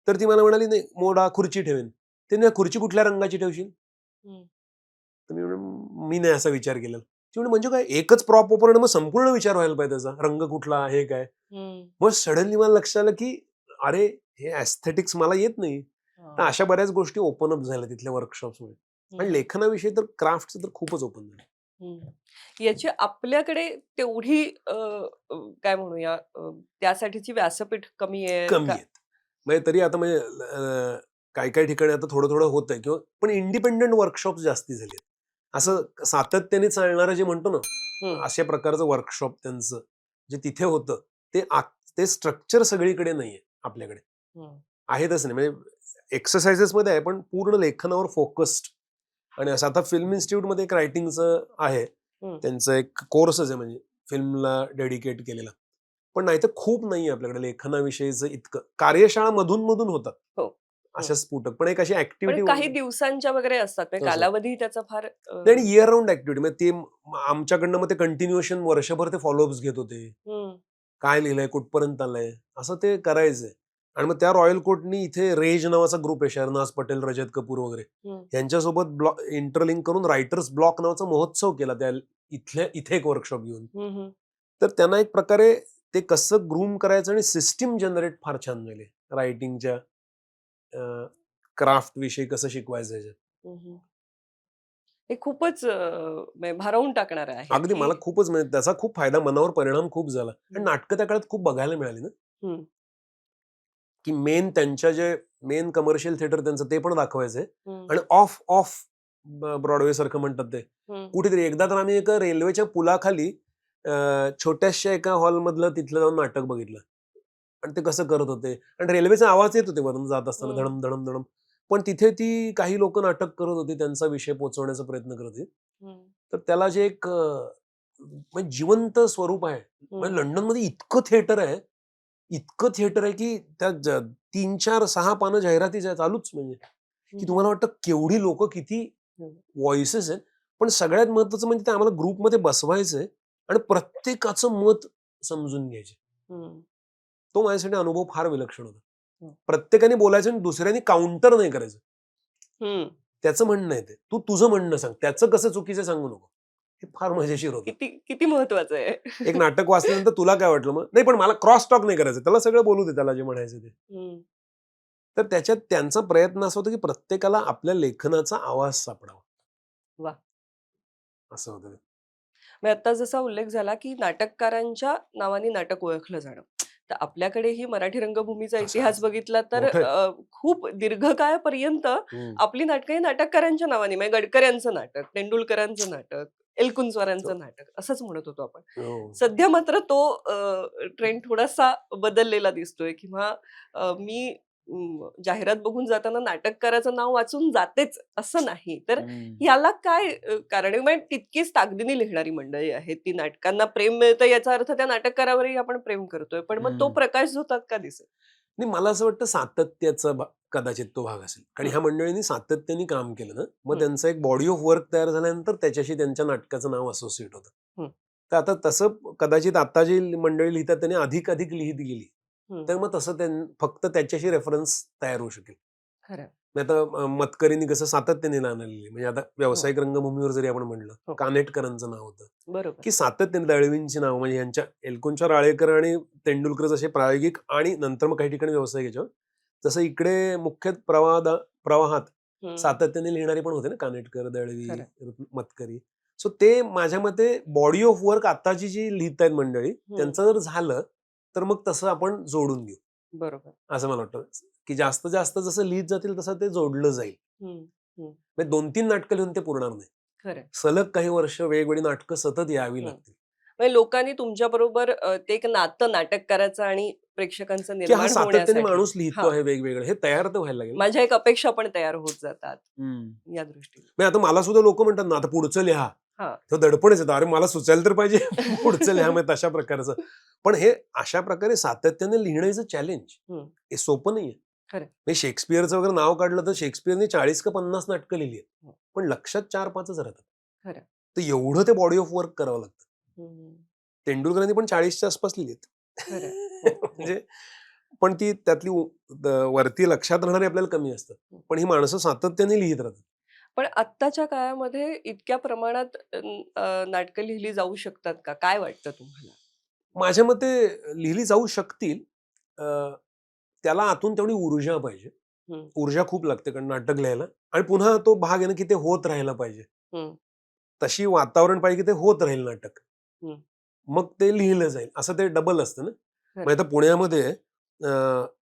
तर ती मला म्हणाली नाही मोडा खुर्ची ठेवेन ते नाही खुर्ची कुठल्या रंगाची ठेवशील हं. तर मी म्हणून मी नाही असा विचार केला ती म्हणे म्हणजे काय एकच प्रॉप वापरणं मग संपूर्ण विचार व्हायला पाहिजे त्याचा रंग कुठला आहे काय हं. मग सडनली मला लक्षात आलं की अरे हे ऍस्थेटिक्स मला येत नाही तर हां. अशा बऱ्याच गोष्टी ओपन अप झाल्या तिथल्या वर्कशॉप्समुळे आणि हं. लेखनाविषयी तर क्राफ्टचं तर खूपच ओपन झालं हं. याची आपल्याकडे तेवढी काय म्हणूया त्यासाठीची व्यासपीठ कमी आहे कमी का? आहेत म्हणजे तरी आता म्हणजे काही काही ठिकाणी आता थोडं थोडं होत आहे किंवा पण इंडिपेंडंट वर्कशॉप जास्ती झाली हं. असं सातत्याने चालणारं जे म्हणतो ना हं. अशा प्रकारचं वर्कशॉप त्यांचं जे तिथे होतं ते ते स्ट्रक्चर सगळीकडे नाहीये आपल्याकडे हं. आहेतच नाही म्हणजे एक्सरसाइजेस मध्ये आहे पण पूर्ण लेखनावर फोकस्ड आणि असं आता फिल्म इन्स्टिट्यूटमध्ये एक रायटिंगचं आहे हं. त्यांचं एक कोर्सच आहे म्हणजे फिल्मला डेडिकेट केलेला पण नाही तर खूप नाही आपल्याकडे लेखनाविषयीचं इतकं कार्यशाळा मधून मधून होतात हो. हं. अशा स्फुटक पण एक अशी पण ऍक्टिव्हिटी काही दिवसांच्या वगैरे असतात म्हणजे असं कालावधी त्याचा फार आणि इयर राऊंड ऍक्टिव्हिटी म्हणजे ते आमच्याकडनं मग ते कंटिन्युएशन वर्षभर ते फॉलोअप्स घेत होते हं. काय लिहिलंय कुठपर्यंत आलंय असं ते करायचंय आणि मग त्या रॉयल कोर्टनी इथे रेज नावाचा ग्रुप आहे शहनाज पटेल रजत कपूर वगैरे हं. यांच्यासोबत ब्लॉक इंटरलिंक करून रायटर्स ब्लॉक नावाचा महोत्सव केला त्या इथे एक वर्कशॉप घेऊन हं. हं. तर त्यांना एक प्रकारे ते कसं ग्रूम करायचं आणि सिस्टीम जनरेट फार छान झाले रायटिंगच्या क्राफ्ट विषयी कसं शिकवायचं याच्यात. हं. हं. हे खूपच म्हणजे भारावून टाकणारं आहे, अगदी की मला खूपच म्हणजे त्याचा खूप फायदा मनावर परिणाम खूप झाला आणि हं. नाटकं त्या काळात खूप बघायला मिळाली ना हं. की मेन त्यांच्या जे मेन कमर्शियल थिएटर त्यांचं ते पण दाखवायचंय हं. आणि ऑफ ऑफ ब्रॉडवे सारखं म्हणतात ते हं. कुठेतरी एकदा तर आम्ही एका रेल्वेच्या पुलाखाली छोट्याशा एका हॉलमधलं तिथलं जाऊन नाटक बघितलं आणि ते कसं करत होते आणि रेल्वेचा आवाज येत होते वरून जात असताना हं. धडम धडम धडम पण तिथे ती काही लोक नाटक करत होती त्यांचा विषय पोहोचवण्याचा प्रयत्न करत होती हं. तर त्याला जे एक म्हणजे जिवंत स्वरूप आहे हं. म्हणजे लंडनमध्ये इतकं थिएटर आहे की त्या 3 4 6 पानं जाहिरातीच्या चालूच म्हणजे की हं. तुम्हाला वाटतं केवढी लोक किती हं. व्हॉइसेस आहेत पण सगळ्यात महत्वाचं म्हणजे ते आम्हाला ग्रुपमध्ये बसवायचंय आणि प्रत्येकाचं मत समजून घ्यायचे हं. तो माझ्यासाठी अनुभव फार विलक्षण होता हं. प्रत्येकाने बोलायचं आणि दुसऱ्याने काउंटर नाही करायचं हं. त्याचं म्हणणं आहे ते तू तुझं म्हणणं सांग त्याचं कसं चुकीचं सांगू नको हे फार मजेशीर होतं किती किती महत्वाचं आहे. एक नाटक वाचल्यानंतर तुला काय वाटलं मग नाही पण मला क्रॉस टॉक नाही करायचं त्याला सगळं बोलू दे त्याला जे म्हणायचं ते हं. तर त्याच्यात त्यांचा प्रयत्न असा होता की प्रत्येकाला आपल्या लेखनाचा आवाज सापडावा वाह! असं होतं ते. मग आता जसा उल्लेख झाला, की नाटककारांच्या नावाने नाटक ओळखलं जाणं. तर आपल्याकडेही मराठी रंगभूमीचा इतिहास असं बघितला तर मोठं आहे. खूप दीर्घकाळापर्यंत हम्म. आपली नाटकं ही नाटककारांच्या नावाने म्हणजे गडकऱ्यांचं नाटक, तेंडुलकरांचं नाटक, एलकुंचवारांचं तो- नाटक असंच म्हणत होतो आपण. हो. सध्या मात्र तो ट्रेंड थोडासा बदललेला दिसतोय किंवा मी जाहिरात बघून जाताना नाटककाराचं नाव वाचून जातेच असं नाही. तर हम्म. याला काय कारण आहे? म्हणजे तितकीच ताकदीने लिहिणारी मंडळी आहेत. ती नाटकांना प्रेम मिळतं याचा अर्थ त्या नाटककारावरही आपण प्रेम करतोय. पण मग तो हम्म. प्रकाश झोतात का दिसेल? नाही मला असं वाटतं सातत्याचा कदाचित तो भाग असेल कारण हं. ह्या मंडळींनी सातत्याने काम केलं ना मग हं. त्यांचं एक बॉडी ऑफ वर्क तयार झाल्यानंतर त्याच्याशी त्यांच्या नाटकाचं नाव असोसिएट होतं हं. तर आता तसं कदाचित आता जी मंडळी लिहितात त्यांनी अधिक अधिक लिहित गेली हं. तर मग तसं फक्त त्याच्याशी रेफरन्स तयार होऊ शकेल खरं. नाही आता मतकरींनी कसं सातत्याने नाणं लिहिली म्हणजे आता हो, व्यावसायिक रंगभूमीवर जरी आपण म्हणलं हो. कानेटकरांचं नाव होतं बरोबर. की सातत्याने दळवींची नाव म्हणजे यांच्या एलकुंच्या राळेकर आणि तेंडुलकर जसे प्रायोगिक आणि नंतर मग काही ठिकाणी व्यावसायिक याच्यावर तसं इकडे मुख्य प्रवाहात हं. सातत्याने लिहिणारे पण होते ना कानेटकर दळवी खरं. मतकरी सो ते माझ्या मते बॉडी ऑफ वर्क आताची जी लिहित आहेत मंडळी हं. त्यांचं जर झालं तर मग तसं आपण जोडून घेऊ बरोबर. असं मला वाटतं की जास्त जास्त जसं लिहित जातील तसं ते जोडलं जाईल हं. हं. म्हणजे 2 3 नाटकं लिहून ते पुरणार नाही खरं. सलग काही वर्ष वेगवेगळी नाटकं सतत यावी हं. लागतील म्हणजे लोकांनी तुमच्याबरोबर ते एक नातं नाटककाराचं आणि प्रेक्षकांचं की हा निर्माण सातत्याने होण्यासाठी माणूस लिहितो हां. आहे वेगवेगळं हे तयार तर व्हायला लागेल ना माझ्या एक अपेक्षा पण तयार होत जातात या दृष्टीने. म्हणजे आता मला सुद्धा लोक म्हणतात ना आता पुढचं लिहा हां. तो दडपणच येतं अरे मला सुचायला तर पाहिजे पुढचं लिहा म्हणजे तशा प्रकारचं पण हे अशा प्रकारे सातत्याने लिहिण्याचं चॅलेंज हं. हे सोपं नाहीये खरं. म्हणजे शेक्सपियरचं वगैरे नाव काढलं तर शेक्सपियरने 40 का 50 नाटकं लिहिली आहेत, हो. पण लक्षात 4-5च राहतात. खरं. तर एवढं ते बॉडी ऑफ वर्क करावं लागतं. हम्म. तेंडुलकरांनी पण 40च्या आसपास लिहिली खरं. हो, आहेत. हो. म्हणजे पण ती त्यातली वरती लक्षात राहणारी आपल्याला कमी असतात. हं. पण ही माणसं सातत्याने लिहित राहतात. पण आत्ताच्या काळामध्ये इतक्या प्रमाणात नाटकं लिहिली जाऊ शकतात का? काय वाटतं तुम्हाला? माझ्या मते लिहिली जाऊ शकतील. अ, त्याला आतून तेवढी ऊर्जा पाहिजे. हं, ऊर्जा खूप लागते कारण नाटक लिहायला आणि पुन्हा तो भाग आहे ना, की ते होत राहायला पाहिजे. हं, तशी वातावरण पाहिजे, की ते होत राहील नाटक. हं. मग ते लिहिलं जाईल. असं ते डबल असतं ना. मग खरं. आता पुण्यामध्ये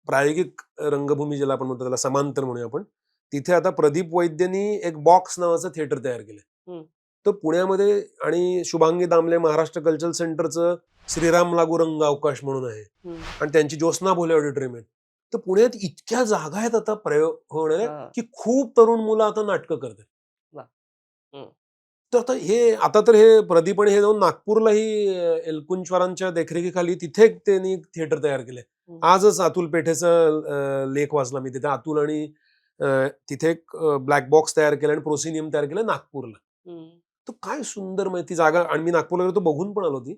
प्रायोगिक रंगभूमी ज्याला आपण म्हणतो त्याला समांतर म्हणूया आपण. तिथे आता प्रदीप वैद्यांनी एक बॉक्स नावाचं थिएटर तयार केलंय. हं, तर पुण्यामध्ये आणि शुभांगी दामले महाराष्ट्र कल्चरल सेंटरचं श्रीराम लागू रंग अवकाश म्हणून आहे हं. आणि त्यांची ज्योत्स्ना भोले ऑडिटोरियम आहे. तर पुण्यात इतक्या जागा आहेत आता प्रयोग होणाऱ्या, हां. की खूप तरुण मुलं आता नाटकं करतात. वाह! हं, तर आता तर हे प्रदीप आणि हे जाऊन नागपूरलाही एलकुंचवारांच्या देखरेखीखाली तिथे एक त्यांनी थिएटर तयार केलंय. हं, आजच अतुल पेठेचं लेख वाचला मी तिथे अतुल आणि तिथे एक ब्लॅक बॉक्स तयार केला आणि प्रोसिनियम तयार केलं नागपूरला. हं. तर काय सुंदर माहिती जागा आणि मी नागपूरला गेलो तो बघून पण आलो ती.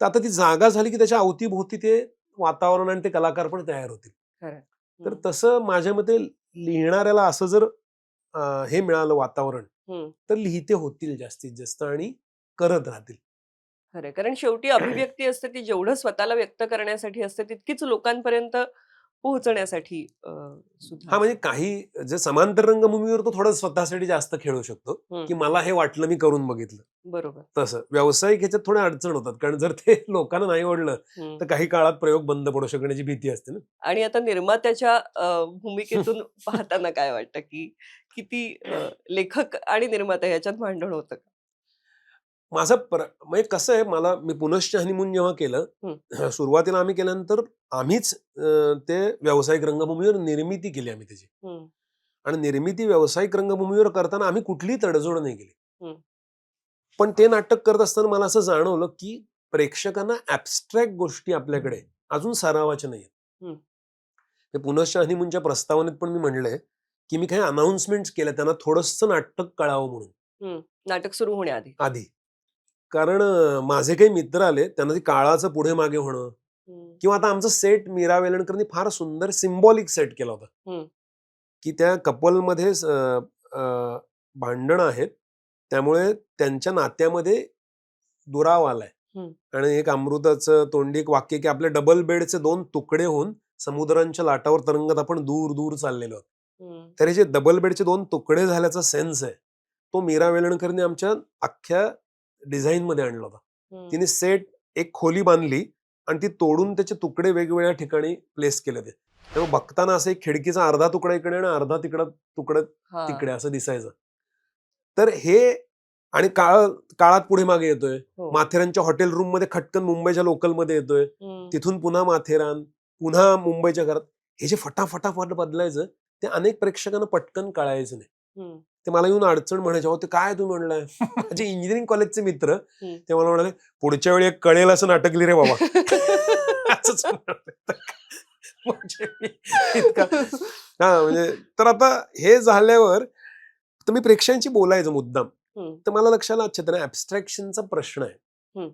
तर आता ती जागा झाली की त्याच्या अवतीभोवती ते वातावरण आणि ते कलाकार पण तयार होतील. खरं. तर हं, तसं माझ्या मते लिहिणाऱ्याला असं जर हे मिळालं वातावरण, हं. तर लिहिते होतील जास्तीत जास्त आणि करत राहतील. खरं. कारण शेवटी अभिव्यक्ती असते ती जेवढं स्वतःला व्यक्त करण्यासाठी असते, तितकीच लोकांपर्यंत पोहोचण्यासाठी सुद्धा हां, म्हणजे असते. काही जे समांतर रंगभूमीवर तो थोडं स्वतःसाठी जास्त खेळू शकतो, हं. की मला हे वाटलं मी करून बघितलं. बरोबर. तसं. व्यावसायिक ह्याच्यात थोड्या अडचण होतात. कारण जर ते लोकांना नाही आवडलं, हं. तर काही काळात प्रयोग बंद पडू शकण्याची भीती असते ना. आणि आता निर्मात्याच्या भूमिकेतून पाहताना काय वाटतं, की किती लेखक आणि निर्माता ह्याच्यात भांडण होतं का? म्हणजे कसं आहे मी पुनश्च हनीमून जेव्हा केलं, हं, सुरुवातीला आम्ही केल्यानंतर आम्हीच ते व्यावसायिक रंगभूमीवर निर्मिती केली आम्ही त्याची. हं, आणि निर्मिती व्यावसायिक रंगभूमीवर करताना आम्ही कुठलीही तडजोड नाही केली. हं, पण ते नाटक करत असताना मला असं जाणवलं, की प्रेक्षकांना ॲब्स्ट्रॅक्ट गोष्टी आपल्याकडे अजून सरावाच्या नाहीयेत. हं, ते पुनश्च हनीमूनच्या प्रस्तावनेत पण मी म्हणलंय, की मी काही अनाउन्समेंट्स केल्या त्यांना थोडंसं नाटक कळावं म्हणून हं. नाटक सुरू होण्याआधी. आधी. कारण माझे काही मित्र आले, त्यांना ते काळाचं पुढे-मागे होणं हं, किंवा आता आमचा सेट मीरा वेलणकरनी फार सुंदर सिम्बॉलिक सेट केला होता, हं, की त्या कपलमध्ये भांडणं आहेत. त्यामुळे त्यांच्या नात्यामध्ये दुरावा आलाय हं, आणि एक अमृताचं तोंडी एक वाक्य, की आपल्या डबल बेडचे 2 तुकडे होऊन समुद्रांच्या लाटावर तरंगत आपण दूर-दूर चाललेलो आहोत. हं, तर हे जे डबल बेडचे 2 तुकडे झाल्याचा सेन्स आहे, तो मीरा वेलणकरने आमच्या अख्ख्या डिझाईनमध्ये आणला होता. हं. तिने सेट एक खोली बांधली आणि ती तोडून त्याचे तुकडे वेगवेगळ्या ठिकाणी प्लेस केले ते. तेव्हा बघताना असं एक खिडकीचा अर्धा तुकडा इकडे आणि अर्धा तुकडा हां. तिकडे असं दिसायचं. तर हे आणि काळात पुढे मागे येतोय. हो. माथेरानच्या हॉटेल रूममध्ये खटकन मुंबईच्या लोकलमध्ये येतोय. हं, तिथून पुन्हा माथेरान, पुन्हा मुंबईच्या घरात. हे जे फटाफट बदलायचं, ते अनेक प्रेक्षकांना पटकन कळायचं नाही. हं, ते मला येऊन अडचण म्हणायचे, "अहो, ते काय तुम्ही म्हणलाय?" माझे इंजिनिअरिंग कॉलेजचे मित्र हं. ते मला म्हणाले, "पुढच्या वेळी एक कळेल असं नाटक लिही रे बाबा." असंच म्हणाले. म्हणजे मी इतका म्हणजे तर आता हे झाल्यावर तर मी प्रेक्षकांशी बोलायचं मुद्दाम. हं, तर मला लक्षात अच्छा तर ॲब्स्ट्रॅक्शनचा प्रश्न आहे, हं,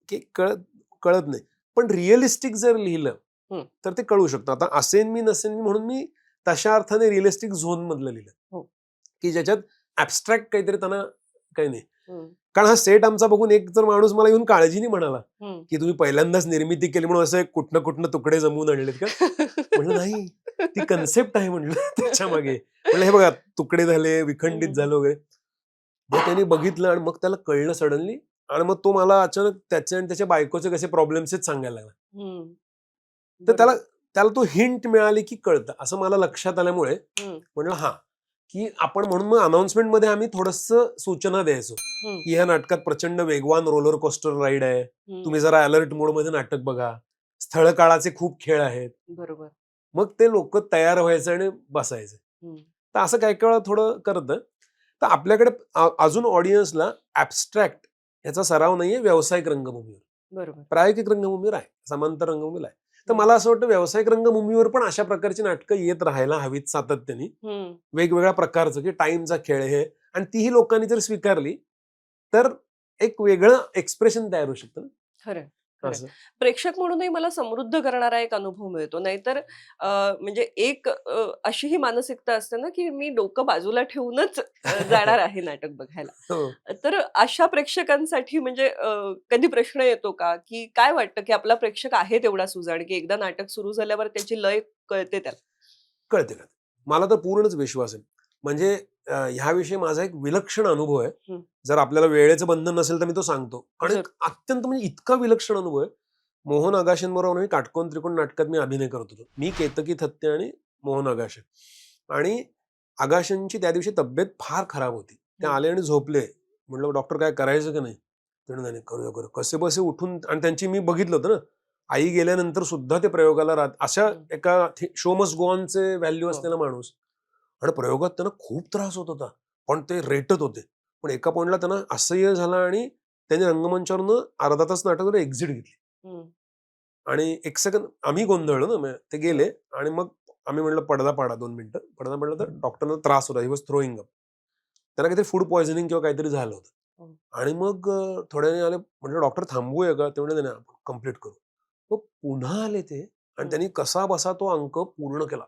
की कळत कळत नाही. पण रिअलिस्टिक जर लिहिलं, हं. तर ते कळू शकतं. आता असेन मी, नसेन मी म्हणून मी तशा अर्थाने रिअलिस्टिक झोनमधलं लिहिलं, हो. की ज्याच्यात ॲब्स्ट्रॅक्ट काहीतरी त्यांना काही नाही. हं, कारण हा सेट आमचा बघून एक जर माणूस मला येऊन काळजीने म्हणाला, हं. की तुम्ही पहिल्यांदाच निर्मिती केली म्हणून असं कुठनं तुकडे जमवून आणलेत का? म्हणलं नाही, ती कन्सेप्ट आहे म्हणलं त्याच्यामागे. म्हणलं हे बघा तुकडे झाले, हं, विखंडित हं, हं. झालं वगैरे. मग त्याने बघितलं आणि मग त्याला कळलं सडनली आणि मग तो मला अचानक त्याचे आणि त्याच्या बायकोचे कसे प्रॉब्लेम्सच सांगायला लागला. हं. तर त्याला बरोबर. त्याला तो हिंट मिळाली की कळतं असं मला लक्षात आल्यामुळे हं, म्हणलं हां, की आपण म्हणून मग अनाउन्समेंटमध्ये आम्ही थोडंसं सूचना द्यायचो, हं, की ह्या नाटकात प्रचंड वेगवान रोलर कोस्टर राईड आहे. हं. तुम्ही जरा अलर्ट मोडमध्ये नाटक बघा. स्थळ काळाचे खूप खेळ आहेत. बरोबर. मग ते लोकं तयार व्हायचं आणि बसायचं. हं. तर असं काही काही वेळा थोडं करतं. तर आपल्याकडे अजून ऑडियन्सला ॲब्स्ट्रॅक्ट याचा सराव नाहीये व्यावसायिक रंगभूमीवर. बरोबर. प्रायोगिक रंगभूमीवर आहे, समांतर रंगभूमीला आहे. तर मला असं वाटतं व्यावसायिक रंगभूमीवर पण अशा प्रकारची नाटकं येत राहायला हवीत सातत्याने, वेगवेगळ्या प्रकारचं, की टाइमचा खेळ हे, आणि तीही लोकांनी जर स्वीकारली तर एक वेगळं एक्सप्रेशन तयार होऊ शकतं ना. खरं खरं. असं प्रेक्षक म्हणूनही मला समृद्ध करणारा एक अनुभव मिळतो. नाहीतर म्हणजे एक अशीही मानसिकता असते ना, की मी डोकं बाजूला ठेवूनच जाणार आहे नाटक बघायला. हो. तर अशा प्रेक्षकांसाठी म्हणजे कधी प्रश्न येतो का, की काय वाटतं, की आपला प्रेक्षक आहे तेवढा सुजाण, की एकदा नाटक सुरू झाल्यावर त्याची लय कळते त्याला? कळते का? मला तर पूर्णच विश्वास आहे. म्हणजे ह्याविषयी माझा एक विलक्षण अनुभव आहे. हं. जर आपल्याला वेळेचं बंधन नसेल तर मी तो सांगतो. कारण जरूर. एक अत्यंत म्हणजे इतका विलक्षण अनुभव आहे. मोहन आगाशेंबरोबर मी काटकोन त्रिकोण नाटकात मी अभिनय करत होतो. मी, केतकी थत्ते आणि मोहन आगाशे. आणि आगाशेंची त्या दिवशी तब्येत फार खराब होती. ते हं. आले आणि झोपले. म्हटलं, "डॉक्टर काय करायचं की नाही?" ते म्हणे, "नाही, करूया, करूया." कसेबसे उठून, आणि त्यांची मी बघितलं होतं ना, आई गेल्यानंतर सुद्धा ते प्रयोगाला अशा हं. एका शो मस्ट गो ऑनचे व्हॅल्यू हो. असलेला माणूस. आणि प्रयोगात त्यांना खूप त्रास होत होता. पण ते रेटत होते. पण एका पॉइंटला त्यांना असह्य झाला आणि त्यांनी रंगमंचावरनं अर्धा तास नाटकावर एक्झिट घेतली. हं. आणि एक सेकंद आम्ही गोंधळलो ना. ते हं. गेले आणि मग आम्ही म्हटलं, पडदा पाडा 2 मिनिटं. पडदा पडला तर डॉक्टरना त्रास होता. He was throwing up. त्यांना काहीतरी फूड पॉइझनिंग किंवा काहीतरी झालं होतं. हं. आणि मग थोड्या वेळाने आले. म्हटलं, "डॉक्टर थांबवूया का?" ते म्हणाले, "नाही, आपण कंप्लीट करू." मग पुन्हा आले ते आणि हं. त्यांनी कसाबसा तो अंक पूर्ण केला.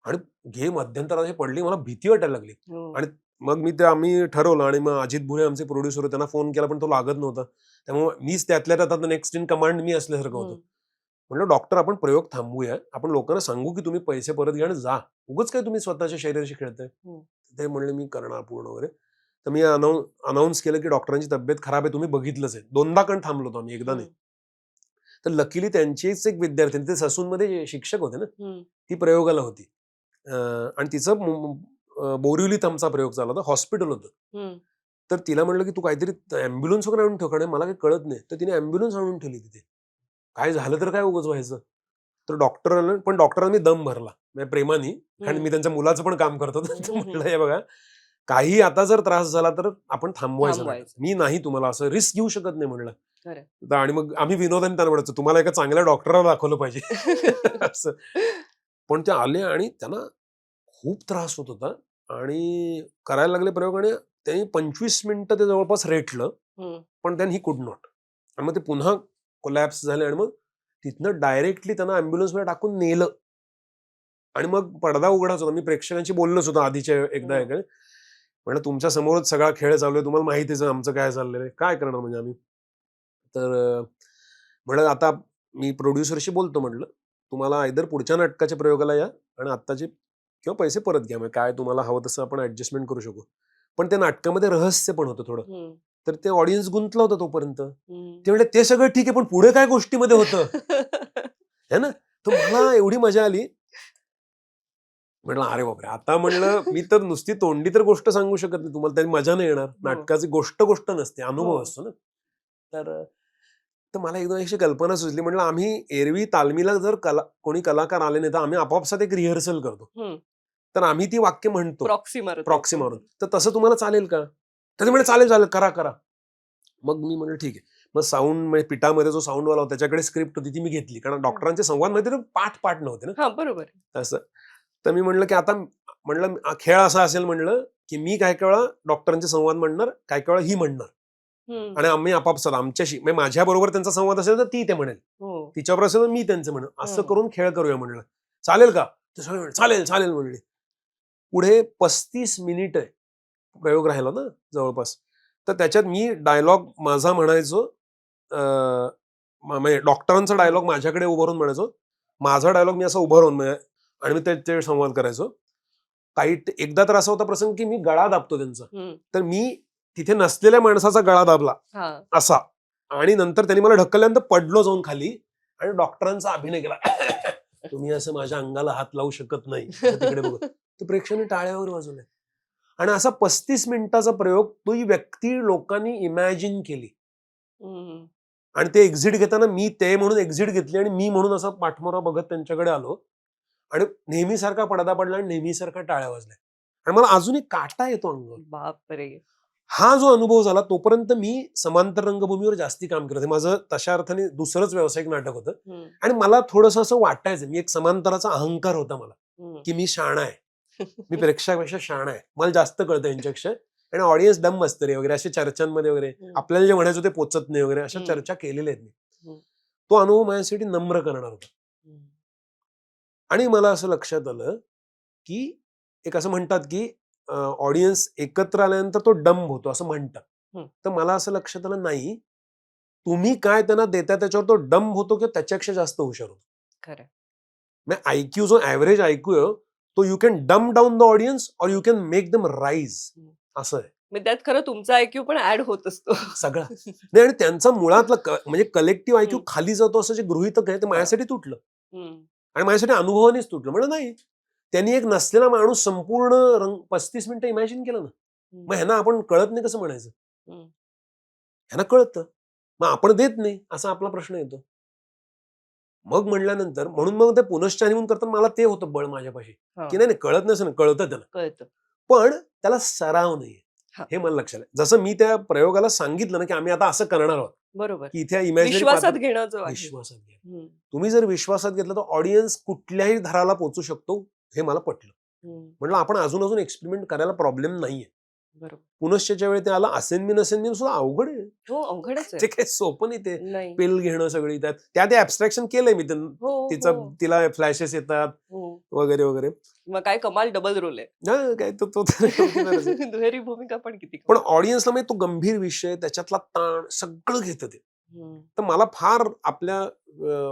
आणि मध्यंतरात अशी पडली, मला भीती वाटायला लागली. हो. आणि मग आम्ही ठरवलं, आणि मग अजित भुरे आमचे प्रोड्युसर होते, त्यांना फोन केला पण तो लागत नव्हता. त्यामुळे मीच त्यातल्या त्यात नेक्स्ट इन कमांड मी असल्यासारखं होतं. हं. म्हटलं, "डॉक्टर, आपण प्रयोग थांबवूया. आपण लोकांना सांगू की तुम्ही पैसे परत घ्या आणि जा. उगाच काय तुम्ही स्वतःच्या शरीराशी खेळताय." हं. ते म्हणले, "मी करणार पूर्ण वगैरे." तर मी अनाउन्स केलं की डॉक्टरांची तब्येत खराब आहे, तुम्ही बघितलंच आहे. 2दा कारण थांबलो होतो आम्ही, एकदा नाही. हं. तर लकीली त्यांचीच एक विद्यार्थी, ते ससूनमध्ये शिक्षक होते ना, हं. ती प्रयोगाला होती. आणि तिचं बोरिवलीत आमचा प्रयोग चालला होता, हॉस्पिटल होतं. हं. तर तिला म्हटलं की तू काहीतरी ॲम्ब्युलन्स वगैरे आणून ठेव, कारण मला काही कळत नाही. तर तिने ॲम्ब्युलन्स आणून ठेवली तिथे. काय झालं तर काय उगाच व्हायचं. तर डॉक्टर आले, पण डॉक्टरांनी दम भरला. म्हणजे प्रेमाने, कारण हं. मी त्यांच्या मुलाचं पण काम करत होतो. हं, तर हं, हं. म्हटलं, "हे बघा, काही आता जर त्रास झाला तर आपण थांबवायचं नाटक. थांबवायचं. मी नाही तुम्हाला असं रिस्क घेऊ शकत नाही," म्हणलं. खरं. आणि मग आम्ही विनोदाने त्यांना म्हणायचो, "तुम्हाला एका चांगल्या डॉक्टरला दाखवलं पाहिजे." असं. पण ते आले आणि त्यांना खूप त्रास होत होता आणि करायला लागले प्रयोग, आणि त्यांनी 25 मिनिटं ते जवळपास रेटलं. हं. पण देन ही कुड नॉट. आणि मग ते पुन्हा कोलॅप्स झाले, आणि मग तिथनं डायरेक्टली त्यांना ॲम्ब्युलन्समध्ये टाकून नेलं. आणि मग पडदा उघडाच होता. मी प्रेक्षकांशी बोललोच होतो आधीच्या एकदा हं. एक. म्हटलं, तुमच्या समोरच सगळा खेळ चालू आहे. तुम्हाला माहितीच आहे आमचं काय चाललेलं आहे. काय करणार म्हणजे आम्ही? तर म्हटलं, आता मी प्रोड्युसरशी बोलतो म्हटलं. तुम्हाला आयदर पुढच्या नाटकाच्या प्रयोगाला या आणि आत्ताचे किंवा पैसे परत घ्या. मग काय तुम्हाला हवं तसं आपण ॲडजस्टमेंट करू शकू. पण त्या नाटकामध्ये रहस्य पण होतं थोडं. हं. तर ते ऑडियन्स गुंतलं होतं तोपर्यंत. हं. ते म्हटले, "ते सगळं ठीक आहे, पण पुढे काय गोष्टीमध्ये होतं?" है ना? तर मला एवढी मजा आली. म्हटलं, "अरे बापरे!" आता म्हणलं, मी तर नुसती तोंडी तर गोष्ट सांगू शकत नाही तुम्हाला, त्याची मजा नाही येणार. हो. नाटकाची गोष्ट नसते, हो. अनुभव असतो ना. तर तर मला एकदम अशी कल्पना सुचली. म्हटलं, आम्ही एरवी तालमीला जर कोणी कलाकार आले नाही, तर आम्ही आपापसात एक रिहर्सल करतो. हं. तर आम्ही ती वाक्य म्हणतो प्रॉक्सी मारता प्रॉक्सी येतो. मारून. तर तसं तुम्हाला चालेल का? तर ते म्हणे, "चालेल, चालेल. करा, करा." मग मी म्हटलं, "ठीक आहे." मग साउंड, म्हणजे पिठामध्ये जो साउंडवाला होता त्याच्याकडे स्क्रिप्ट होती, ती मी घेतली. कारण हं. डॉक्टरांचे संवाद माहिती ना, पाठ नव्हते ना. हां, बरोबर. असं. तर मी म्हटलं, की आता म्हणलं खेळ असा असेल म्हणलं, की मी काही काही वेळा डॉक्टरांचे संवाद म्हणणार, काही काही वेळा ही म्हणणार. हं. आणि आम्ही आपापसात आमच्याशी, म्हणजे माझ्याबरोबर त्यांचा संवाद असेल तर ती ते म्हणेल. हो. तिच्याबरोबर असेल तर मी त्यांचं म्हणेन. असं हं. करून खेळ करूया म्हणलं. "चालेल का?" ते सगळे म्हणले, "चालेल, चालेल" म्हणले. पुढे 35 मिनिटं प्रयोग राहिला ना जवळपास. तर त्याच्यात मी डायलॉग माझा म्हणायचो. अ, म्हणजे डॉक्टरांचा हं. डायलॉग माझ्याकडे उभं राहून म्हणायचो. माझा डायलॉग मी असं उभं राहून आणि मी ते संवाद करायचो. एकदा तर असा होता प्रसंग, की मी गळा दाबतो त्यांचा. हं. तर मी तिथे नसलेल्या माणसाचा गळा दाबला हां. असा, आणि नंतर त्यांनी मला ढकलल्यानंतर पडलो जाऊन खाली आणि डॉक्टरांचा अभिनय केला. "तुम्ही असं माझ्या अंगाला हात लावू शकत नाही." असं तिकडे बघत. तर प्रेक्षकांनी टाळ्या वगैरे वाजवल्या. आणि असा 35 मिनिटाचा प्रयोग ती व्यक्ती लोकांनी इमॅजिन केली. हं. आणि ते एक्झिट घेताना मी ते म्हणून एक्झिट घेतली आणि मी म्हणून असा पाठमोरा बघत त्यांच्याकडे आलो. आणि नेहमीसारखा पडदा पडला आणि नेहमीसारखा टाळ्या वाजल्या. आणि मला अजूनही काटा येतो अंगावर. बापरे! हा जो अनुभव झाला तोपर्यंत मी समांतर रंगभूमीवर जास्ती काम करत होते. माझं तशा अर्थाने दुसरंच व्यावसायिक नाटक होतं हम्म, आणि मला थोडंसं असं वाटायचं, मी एक समांतराचा अहंकार होता मला, हम्म. की मी शाणा आहे, मी प्रेक्षकापेक्षा शाणा आहे, मला जास्त कळतं यांच्यापेक्षा आणि ऑडियन्स डम असतं रे वगैरे, असे चर्चांमध्ये वगैरे हम्म, आपल्याला जे म्हणायचं ते पोचत नाही वगैरे, अशा हम्म, चर्चा केलेल्या आहेत मी. हम्म, तो अनुभव माझ्यासाठी नम्र करणार होता. हम्म. आणि मला असं लक्षात आलं, की एक असं म्हणतात, की ऑडियन्स एकत्र आल्यानंतर तो डंब होतो असं म्हणतात. हम्म. तर मला असं लक्षात आलं, नाही, तुम्ही काय त्यांना देता त्याच्यावर तो डंब होतो किंवा त्याच्यापेक्षा जास्त हुशार होतो. खरं. म्हणजे IQ जो ऍव्हरेज IQ आहे, तो यू कॅन डम डाऊन द ऑडियन्स और you can make them rise. हम्म. असं आहे मग त्यात खरं तुमचा IQ पण ऍड होत असतो. सगळा. नाही, आणि त्यांचा मुळातला म्हणजे कलेक्टिव्ह IQ हम्म. खाली जातो असं जे गृहीतक आहे ते हा. माझ्यासाठी तुटलं हम्म, आणि माझ्यासाठी अनुभवानेच तुटलं. म्हणजे नाही, त्यांनी एक नसलेला माणूस संपूर्ण 35 मिनिटं इमॅजिन केलं ना. हम्म, मग ह्यांना आपण कळत नाही कसं म्हणायचं? हम्म. ह्यांना कळतं, मग आपण देत नाही असा आपला प्रश्न येतो. मग म्हणल्यानंतर म्हणून मग ते पुनश्चानिमून करताना मला ते होतं बळ माझ्यापाशी, हा, की नाही नाही, कळत नसेल, कळतं त्याला, कळतं. पण त्याला सराव नाहीये. हा. हे मला लक्षात आलं. जसं मी त्या प्रयोगाला सांगितलं ना, की आम्ही आता असं करणार आहोत, बरोबर. की इथे इमॅजिनरी विश्वासात पात्र घेणं जो आहे. विश्वासात घ्या. हम्म, तुम्ही जर विश्वासात घेतलं तर ऑडियन्स कुठल्याही थराला पोहोचू शकतो, हे मला पटलं. हम्म. म्हटलं आपण अजून एक्सपेरिमेंट करायला प्रॉब्लेम नाहीये. बरोबर. पुनश्चच्या वेळी ते आलं, असेन मी नसेन मी सुद्धा अवघड आहे. हो, अवघडच ते आहे. काही सोपं नाही. ते नाही. पिल घेणं सगळी त्यात ते ऍबस्ट्रॅक्शन केलंय मी. हो, तिचं हो, तिला फ्लॅशेस येतात हो. वगैरे वगैरे. मग काय कमाल डबल रोल आहे. हा, काय तो तर गमतीदारच आहे. दुहेरी भूमिका पण किती पण कमाल. ऑडियन्सला म्हणजे तो गंभीर विषय, त्याच्यातला ताण सगळं घेतं ते. हम्म, तर मला फार आपल्या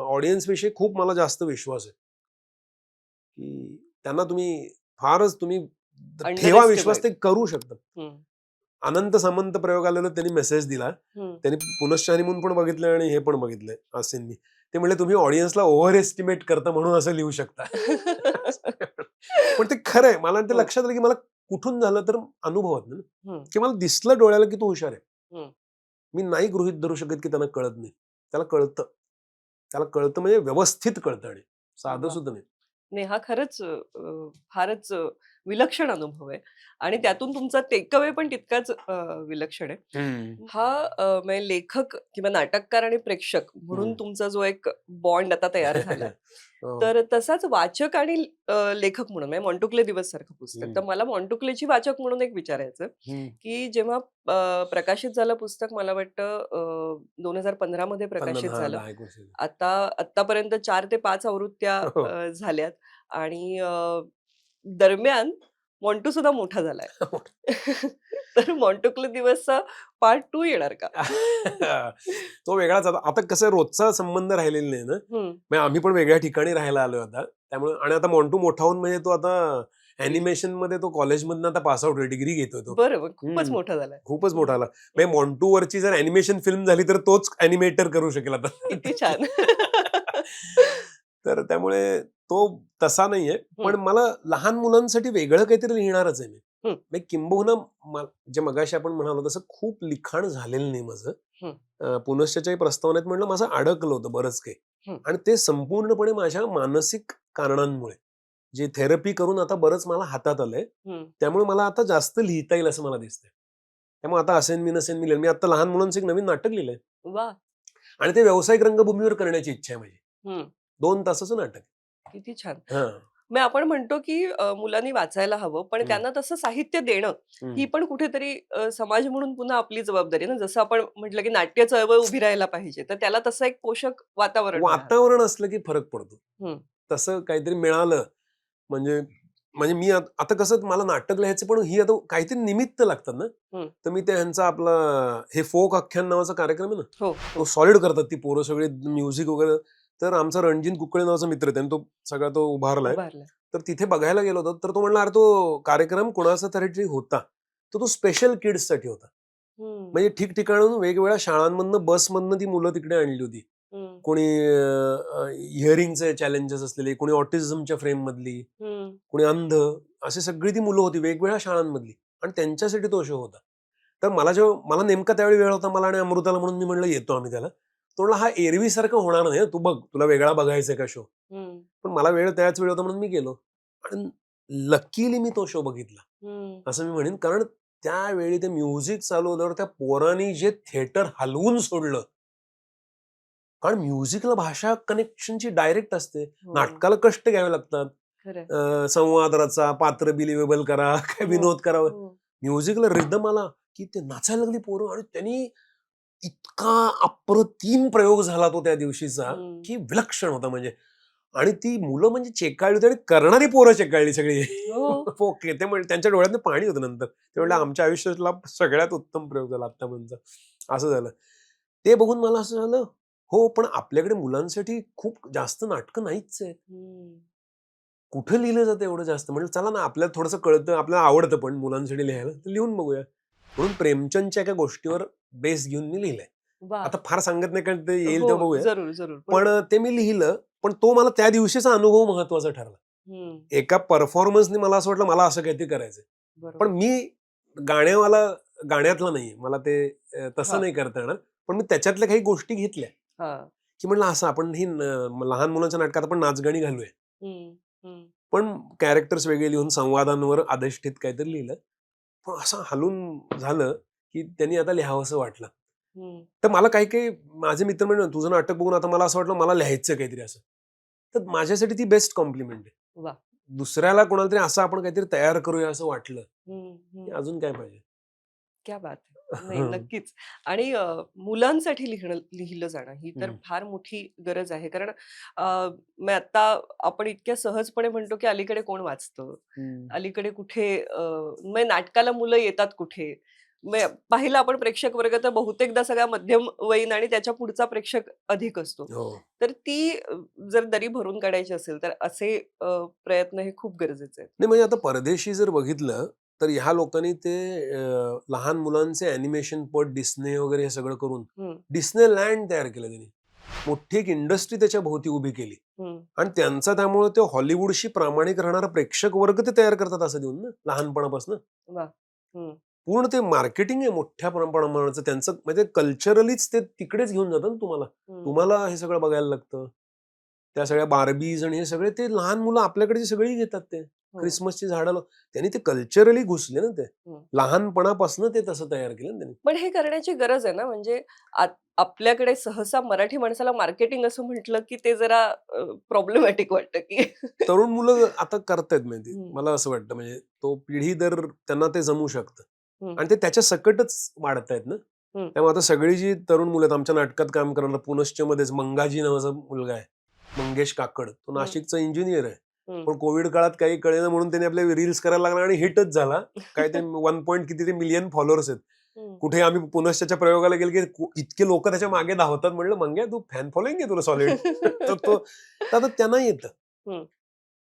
ऑडियन्स विषयी खूप मला जास्त विश्वास आहे, की त्यांना तुम्ही ठेवा विश्वास, ते अंडरएस्टिमेट. करू शकतात. हम्म, अनंत सामंत प्रयोगाला त्यांनी मेसेज दिला. हम्म. त्यांनी पुनश्चानिमून पण बघितलं आणि हे पण बघितलंय असेंनी. ते म्हणले तुम्ही ऑडियन्सला ओव्हर एस्टिमेट करता म्हणून असं लिहू शकता. पण ते खरं आहे. मला ते हो. लक्षात आलं, की मला कुठून झालं तर अनुभवात ना, हम्म, की मला दिसलं डोळ्याला की तो हुशार आहे. हम्म. मी नाही गृहीत धरू शकत की त्यांना कळत नाही. त्याला कळतं. त्याला कळतं म्हणजे व्यवस्थित कळतं आणि साधं वा. सुद्धा नाही. नाही, हा खरंच फारच विलक्षण अनुभव आहे आणि त्यातून तुमचा टेकअवे पण तितकाच विलक्षण आहे. हा म्हणजे लेखक किंवा नाटककार आणि प्रेक्षक म्हणून तुमचा जो एक बॉन्ड आता तयार झालाय. हो. तर तसाच वाचक आणि लेखक म्हणून म्हणजे मॉन्टुक्ले दिवस सारखं पुस्तक. तर हम्म. मला मॉन्टुक्लेची वाचक म्हणून एक विचारायचं, हम्म. की जेव्हा प्रकाशित झालं पुस्तक, मला वाटतं 2015 मध्ये प्रकाशित हा, झालं. 10 वर्ष. आतापर्यंत 4 ते 5 आवृत्त्या हो. झाल्यात आणि दरम्यान मॉन्टू सुद्धा मोठा झालाय. तर मॉन्टुक्ले दिवसचा पार्ट 2 येणार का? तो वेगळाच. आता कसं रोजचा संबंध राहिलेला नाही ना. हं. म्हणजे आम्ही पण वेगळ्या ठिकाणी राहायला आलोय आता. त्यामुळे आणि आता मॉन्टू मोठा होऊन म्हणजे तो आता अॅनिमेशन मध्ये तो कॉलेजमधनं आता पास आउट डिग्री घेतोय तो. बरं, मग खूपच हम्म. मोठा झालाय. खूपच मोठा आला. म्हणजे मॉन्टू वरची जर अॅनिमेशन फिल्म झाली तर तोच अॅनिमेटर करू शकेल आता. किती छान. तर त्यामुळे तो तसा नाहीये. पण हं, मला लहान मुलांसाठी वेगळं काहीतरी लिहिणारच आहे मी. हं, म्हणजे किंबहुना जे मगाशी आपण म्हणालो तसं खूप लिखाण झालेलं नाही माझं. हं, पुनश्चच्याही प्रस्तावनेत म्हणलं माझं अडकलं होतं बरंच काही. हं, आणि ते संपूर्णपणे माझ्या मानसिक कारणांमुळे, जे थेरपी करून आता बरंच मला हातात आलंय. हं. त्यामुळे मला आता जास्त लिहिता येईल असं मला दिसतंय. त्यामुळे आता असेन मी नसेन मी लिहिलं. मी आता लहान मुलांचं एक नवीन नाटक लिहिलंय वाह! आणि ते व्यावसायिक रंगभूमीवर करण्याची इच्छा आहे माझी. हं. 2 तासाचं नाटक आहे. किती छान. हां. मग आपण म्हणतो, की मुलांनी वाचायला हवं, पण हं, त्यांना तसं साहित्य देणं, हं. ही पण कुठेतरी समाज म्हणून पुन्हा आपली जबाबदारी आहे ना. जसं आपण म्हटलं, की नाट्य चळवळ उभी राहायला पाहिजे. तर त्याला तसं एक पोषक वातावरण मिळावं. वातावरण असलं की फरक पडतो. हं, तसं काहीतरी मिळालं म्हणजे म्हणजे मी आता कसं मला नाटक लिहायचं, पण ही आता काहीतरी निमित्त लागतात ना. हं. तर मी ते ह्यांचा आपला हे फोक आख्यान नावाचा कार्यक्रम आहे ना, हो, तो हो. सॉलिड करतात ती पोरं सगळे म्युझिक वगैरे. तर आमचा रणजित कुकळे नावाचा मित्र आहे, त्याने तो सगळा तो उभारलाय. उभारलं. तर तिथे बघायला गेलो होतो. तर तो म्हणला, अरे तो कार्यक्रम कोणाचा तरी होता, तर तो स्पेशल किड्ससाठी होता. हं, म्हणजे ठिकठिकाणून वेगवेगळ्या शाळांमधनं बसमधनं ती मुलं तिकडे आणली होती. हं, कोणी हिअरिंगचे चॅलेंजेस असलेले, कोणी ऑटिझमच्या फ्रेम मधली, हं. कोणी अंध, अशी सगळी ती मुलं होती वेगवेगळ्या शाळांमधली आणि त्यांच्यासाठी तो शो होता. तर मला नेमका त्यावेळी वेळ होता, मला आणि अमृताला, म्हणून मी म्हणलं येतो आम्ही त्याला. तो म्हणला हा एरवीसारखं होणार नाही, तू बघ तुला वेगळा बघायचा का शो. हं, पण मला त्याच वेळ होता म्हणून मी गेलो आणि लकीली मी तो शो बघितला हं. असं मी म्हणेन. कारण त्यावेळी ते म्युझिक चालवल्यावर त्या पोरांनी जे थिएटर हलवून सोडलं, कारण म्युझिकला भाषा कनेक्शनची डायरेक्ट असते. हो, नाटकाला कष्ट घ्यावे लागतात. खरंय. संवाद रचा, पात्र बिलिव्हेबल करा, काय हो, विनोद करावं. हो. म्युझिकला रिदम आला की ते नाचायला लागली पोरं आणि त्यांनी इतका अप्रतिम प्रयोग झाला तो त्या दिवशीचा हं. की विलक्षण होता म्हणजे. आणि ती मुलं म्हणजे चेकाळली होती आणि करणारी पोरं चेकाळली सगळी. हो, ओके ते म्हणजे त्यांच्या डोळ्यातनं पाणी होतं नंतर. ते म्हणलं हो. आमच्या आयुष्यातला सगळ्यात उत्तम प्रयोग झाला आत्तापर्यंतचा. असं झालं. ते बघून मला असं झालं, हो पण आपल्याकडे मुलांसाठी खूप जास्त नाटकं नाहीच आहेत. हं. कुठं लिहिलं जातं एवढं जास्त? म्हणजे चला ना आपल्याला थोडंसं कळतं, आपल्याला आवडतं पण मुलांसाठी लिहायला, तर लिहून बघूया. म्हणून प्रेमचंदच्या एका गोष्टीवर बेस घेऊन मी लिहिलंय. वाह! आता फार सांगत नाही कारण ते येईल हो, तेव्हा बघूया. जरूर, जरूर. पण ते मी लिहिलं, पण तो मला त्या दिवशीचा अनुभव महत्त्वाचा ठरला. हं, एका परफॉर्मन्सनी मला असं वाटलं मला असं काहीतरी करायचंय. पण बरोबर. मी गाण्यावाला गाण्यातला नाहीये. मला ते तसं हां, नाही करता येणार. पण मी त्याच्यातल्या काही गोष्टी घेतल्या, हां. की म्हटलं असं आपण ही लहान मुलांच्या नाटकात आपण नाचगाणी घालूया. हं, हं, पण कॅरेक्टर्स वेगळे लिहून संवादांवर अधिष्ठित काहीतरी लिहिलं. पण असं हलून झालं, की त्यांनी आता लिहावंसं वाटलं. हं. तर मला काही-काही माझे मित्र म्हणले, "तुझं नाटक बघून आता मला असं वाटलं मला लिहायचं काहीतरी असं." तर माझ्यासाठी ती बेस्ट कॉम्प्लिमेंट आहे. वाह! दुसऱ्याला कोणाला तरी असं आपण काहीतरी तयार करूया असं वाटलं, हं, की हं. अजून काय पाहिजे? क्या बात है! नाही, नक्कीच. आणि मुलांसाठी लिहिलं जाणं ही तर हं, फार मोठी गरज आहे. कारण अ, मग आता आपण इतक्या सहजपणे म्हणतो, की अलीकडे कोण वाचतं? हं. अलीकडे कुठे मग नाटकाला मुलं येतात कुठे? मग पाहिलं आपण प्रेक्षक वर्ग तर बहुतेकदा सगळा मध्यमवयीन आणि त्याच्या पुढचा प्रेक्षक अधिक असतो. हो. तर ती जर दरी भरून काढायची असेल, तर असे प्रयत्न हे खूप गरजेचे आहेत. नाही म्हणजे आता परदेशी जर बघितलं, तर ह्या लोकांनी ते लहान मुलांचे अॅनिमेशन पट डिस्ने वगैरे हे सगळं करून हं, डिस्नेलँड तयार केलं त्यांनी. मोठी एक इंडस्ट्री त्याच्या भोवती उभी केली. हं. आणि त्यांचा त्यामुळे ते हॉलिवूडशी प्रामाणिक राहणारा प्रेक्षक वर्ग ते तयार करतात असं देऊन ना, लहानपणापासून. वाह! हं, पूर्ण ते मार्केटिंग आहे मोठ्या प्रमाणाचं त्यांचं म्हणजे कल्चरलीच ते तिकडेच घेऊन जातं ना तुम्हाला. हं. तुम्हाला हे सगळं बघायला लागतं. त्या सगळ्या बार्बीज आणि हे सगळे ते लहान मुलं आपल्याकडची सगळी घेतात ते. हो. क्रिसमसची झाडं त्यांनी ते कल्चरली घुसले ना ते. हं. लहानपणापासून ते तसं तयार केलं ना त्यांनी. पण हे करण्याची गरज आहे ना, म्हणजे आपल्याकडे सहसा मराठी माणसाला मार्केटिंग असं म्हटलं, की ते जरा प्रॉब्लेमॅटिक वाटतं, की तरुण मुलं आता करतायत माहिती. हं, मला असं वाटतं म्हणजे तो पिढी दर त्यांना ते जमू शकतं. हं, आणि ते त्याच्या सकटच वाढतायत ना. हं, त्यामुळे आता सगळी जी तरुण मुलं आहेत आमच्या नाटकात काम करणारा पुनश्चमध्येच मंगाजी नावाचा मुलगा आहे. मंगेश काकड. तो हं, नाशिकचा इंजिनिअर आहे. हं, पण कोविड काळात काही कळेना म्हणून त्याने आपले रील्स करायला लागला आणि हिटच झाला. काय ते 1 पॉइंट कितीतरी मिलियन फॉलोअर्स आहेत. हं. कुठे आम्ही पुनश्चच्या प्रयोगाला गेलो की इतके लोकं त्याच्या मागे धावतात म्हणलं, "मंग्या तू फॅन फॉलोइंग आहे तुला सॉलिड." तर तो तर आता त्यांना येतं. हं,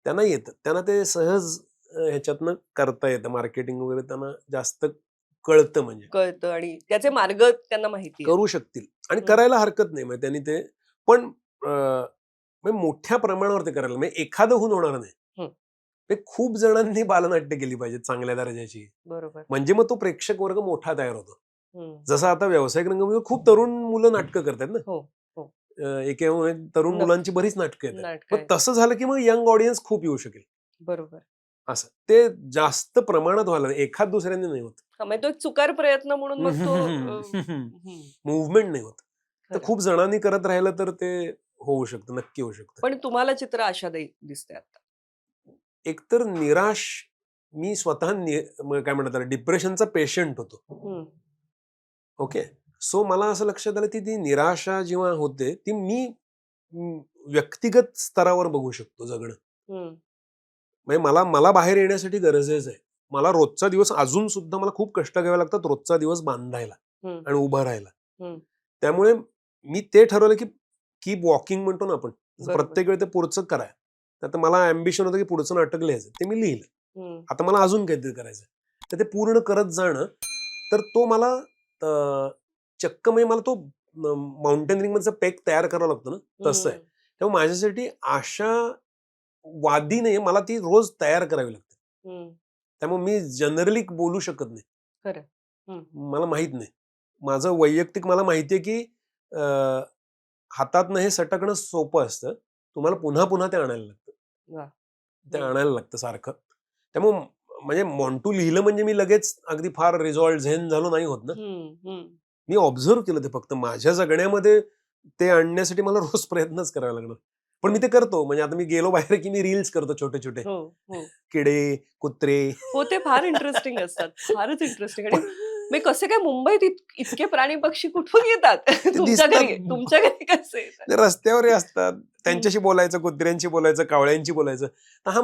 त्यांना येतं. त्यांना ते सहज ह्याच्यातनं करता येतं. मार्केटिंग वगैरे त्यांना जास्त कळतं म्हणजे. कळतं आणि त्याचे मार्ग त्यांना माहिती आहेत. करू शकतील आणि हं, करायला हरकत नाही. म्हणजे त्यांनी ते पण म्हणजे मोठ्या प्रमाणावर ते करायला म्हणजे एखादं होऊन होणार नाही. हं. ते खूप जणांनी बालनाट्य केली पाहिजेत चांगल्या दर्जाची. बरोबर. म्हणजे मग तो प्रेक्षक वर्ग मोठा तयार होतो. हं. जसं आता व्यावसायिक रंगभूमीवर खूप तरुण मुलं नाटकं करतात ना. हो, हो. एकेकाळी तरुण नक्की. मुलांची बरीच नाटकं येतात. नाटकं मग आहेत. तसं झालं की मग यंग ऑडियन्स खूप येऊ शकेल. बरोबर. असं. ते जास्त प्रमाणात व्हायला एखाद दुसऱ्याने नाही होत. हां, म्हणजे तो एक चुकार प्रयत्न म्हणून मग तो हं, मूव्हमेंट नाही होत. तर खरं. खूप जणांनी करत राहिलं तर ते होऊ शकतं, नक्की होऊ शकतं. पण तुम्हाला चित्र आशादायी दिसतंय आता. एकतर निराश मी स्वतः काय म्हणतात त्याला डिप्रेशनचा पेशंट होतो. हं, ओके. सो मला असं लक्षात आलं, की ती निराशा जेव्हा होते, ती मी व्यक्तिगत स्तरावर बघू शकतो जगणं. हं, म्हणजे मला मला बाहेर येण्यासाठी गरजेचं आहे. मला रोजचा दिवस अजून सुद्धा मला खूप कष्ट घ्यावे लागतात रोजचा दिवस बांधायला हं, आणि उभं राहायला. हं. त्यामुळे मी ते ठरवलं, की कीप वॉकिंग म्हणतो ना आपण. जसं बरोबर. प्रत्येक वेळी ते पुढचं करा. तर आता मला अॅम्बिशन होतं, की पुढचं नाटक लिहायचं. ते मी लिहिलं. हं, आता मला अजून काहीतरी करायचं तर ते पूर्ण करत जाणं, तर तो मला अ, चक्क म्हणजे मला तो माउंटेनिअरिंगमधचा पेक तयार करावा लागतो ना, तसं आहे. हं, तेव्हा माझ्यासाठी आशावादी नाही, मला ती रोज तयार करावी लागते. हं. त्यामुळे मी जनरली बोलू शकत नाही. खरं. हं. मला माहीत नाही. माझं वैयक्तिक मला माहिती आहे, की हातातनं हे सटकणं सोपं असतं. तुम्हाला पुन्हा-पुन्हा ते आणायला लागतं. वाह! ते हं, आणायला लागतं सारखं. त्यामुळं म्हणजे मॉन्टू लिहिलं म्हणजे मी लगेच अगदी फार रिझॉल्ट झेन झालो नाही होत ना. मी ऑब्झर्व केलं ते फक्त माझ्या जगण्यामध्ये ते आणण्यासाठी मला रोज प्रयत्नच करावा लागणार. पण मी ते करतो. म्हणजे आता मी गेलो बाहेर की मी रील्स करतो छोटे छोटे, हो, हो. किडे, कुत्रे. हो, ते फार इंटरेस्टिंग असतात. फारच इंटरेस्टिंग. आणि पण मी कसे काय मुंबईत इतके प्राणी पक्षी कुठून येतात? ते तुमच्या दिसतात. घरी तुमच्या घरी कसे येतात? ते रस्त्यावरही असतात. हं, त्यांच्याशी बोलायचं, कुत्र्यांशी बोलायचं, कावळ्यांशी बोलायचं. तर हा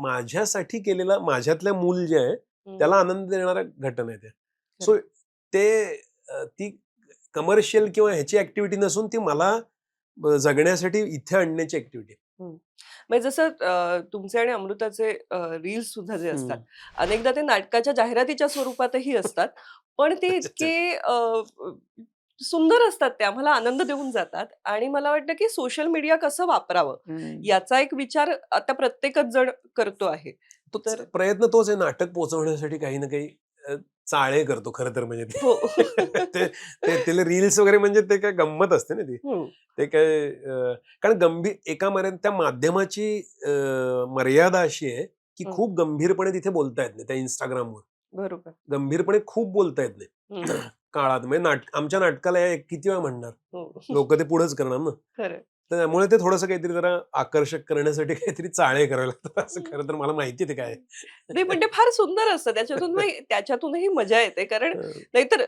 माझ्यासाठी केलेला, माझ्यातलं मूल जे आहे हं. त्याला आनंद देणाऱ्या घटना आहेत त्या. खरंय. सो ते ती कमर्शियल किंवा ह्याची ऍक्टिव्हिटी नसून ती मला जगण्यासाठी इथे आणण्याची ऍक्टिव्हिटी आहे. हं. म्हणजे जसं तुमचे आणि अमृताचे रील्स सुद्धा जे असतात, हम्म. अनेकदा ते नाटकाच्या जाहिरातीच्या स्वरूपातही असतात. पण ते अच्छा, अच्छा. इतके सुंदर असतात, ते आम्हाला आनंद देऊन जातात. आणि मला वाटतं, की सोशल मीडिया कसं वापरावं याचा एक विचार आता प्रत्येकच जण करतो आहे. तर प्रयत्न तोच आहे, नाटक पोहोचवण्यासाठी काही ना काही अ, चाळे करतो खरं तर. म्हणजे हो. ते ते ते रील्स वगैरे म्हणजे ते काय गंमत असते ना ती. हं, ते काय कारण गंभीर एका त्या माध्यमाची मर्यादा अशी आहे की हं. खूप गंभीरपणे तिथे बोलता येत नाही त्या इंस्टाग्रामवर. बरोबर. गंभीरपणे खूप बोलता येत नाही. हं. काळात म्हणजे आमच्या नाटकाला हे किती वेळा म्हणणार, हो. लोक ते पुढेच करणार ना. खरंय. तर त्यामुळे ते थोडंसं काहीतरी जरा आकर्षक करण्यासाठी काहीतरी चाळे करावे लागतात. असं खरं तर मला माहिती आहे ते काय नाही, पण ते आहे. फार सुंदर असतं. त्याच्यातूनही मजा येते. कारण नाहीतर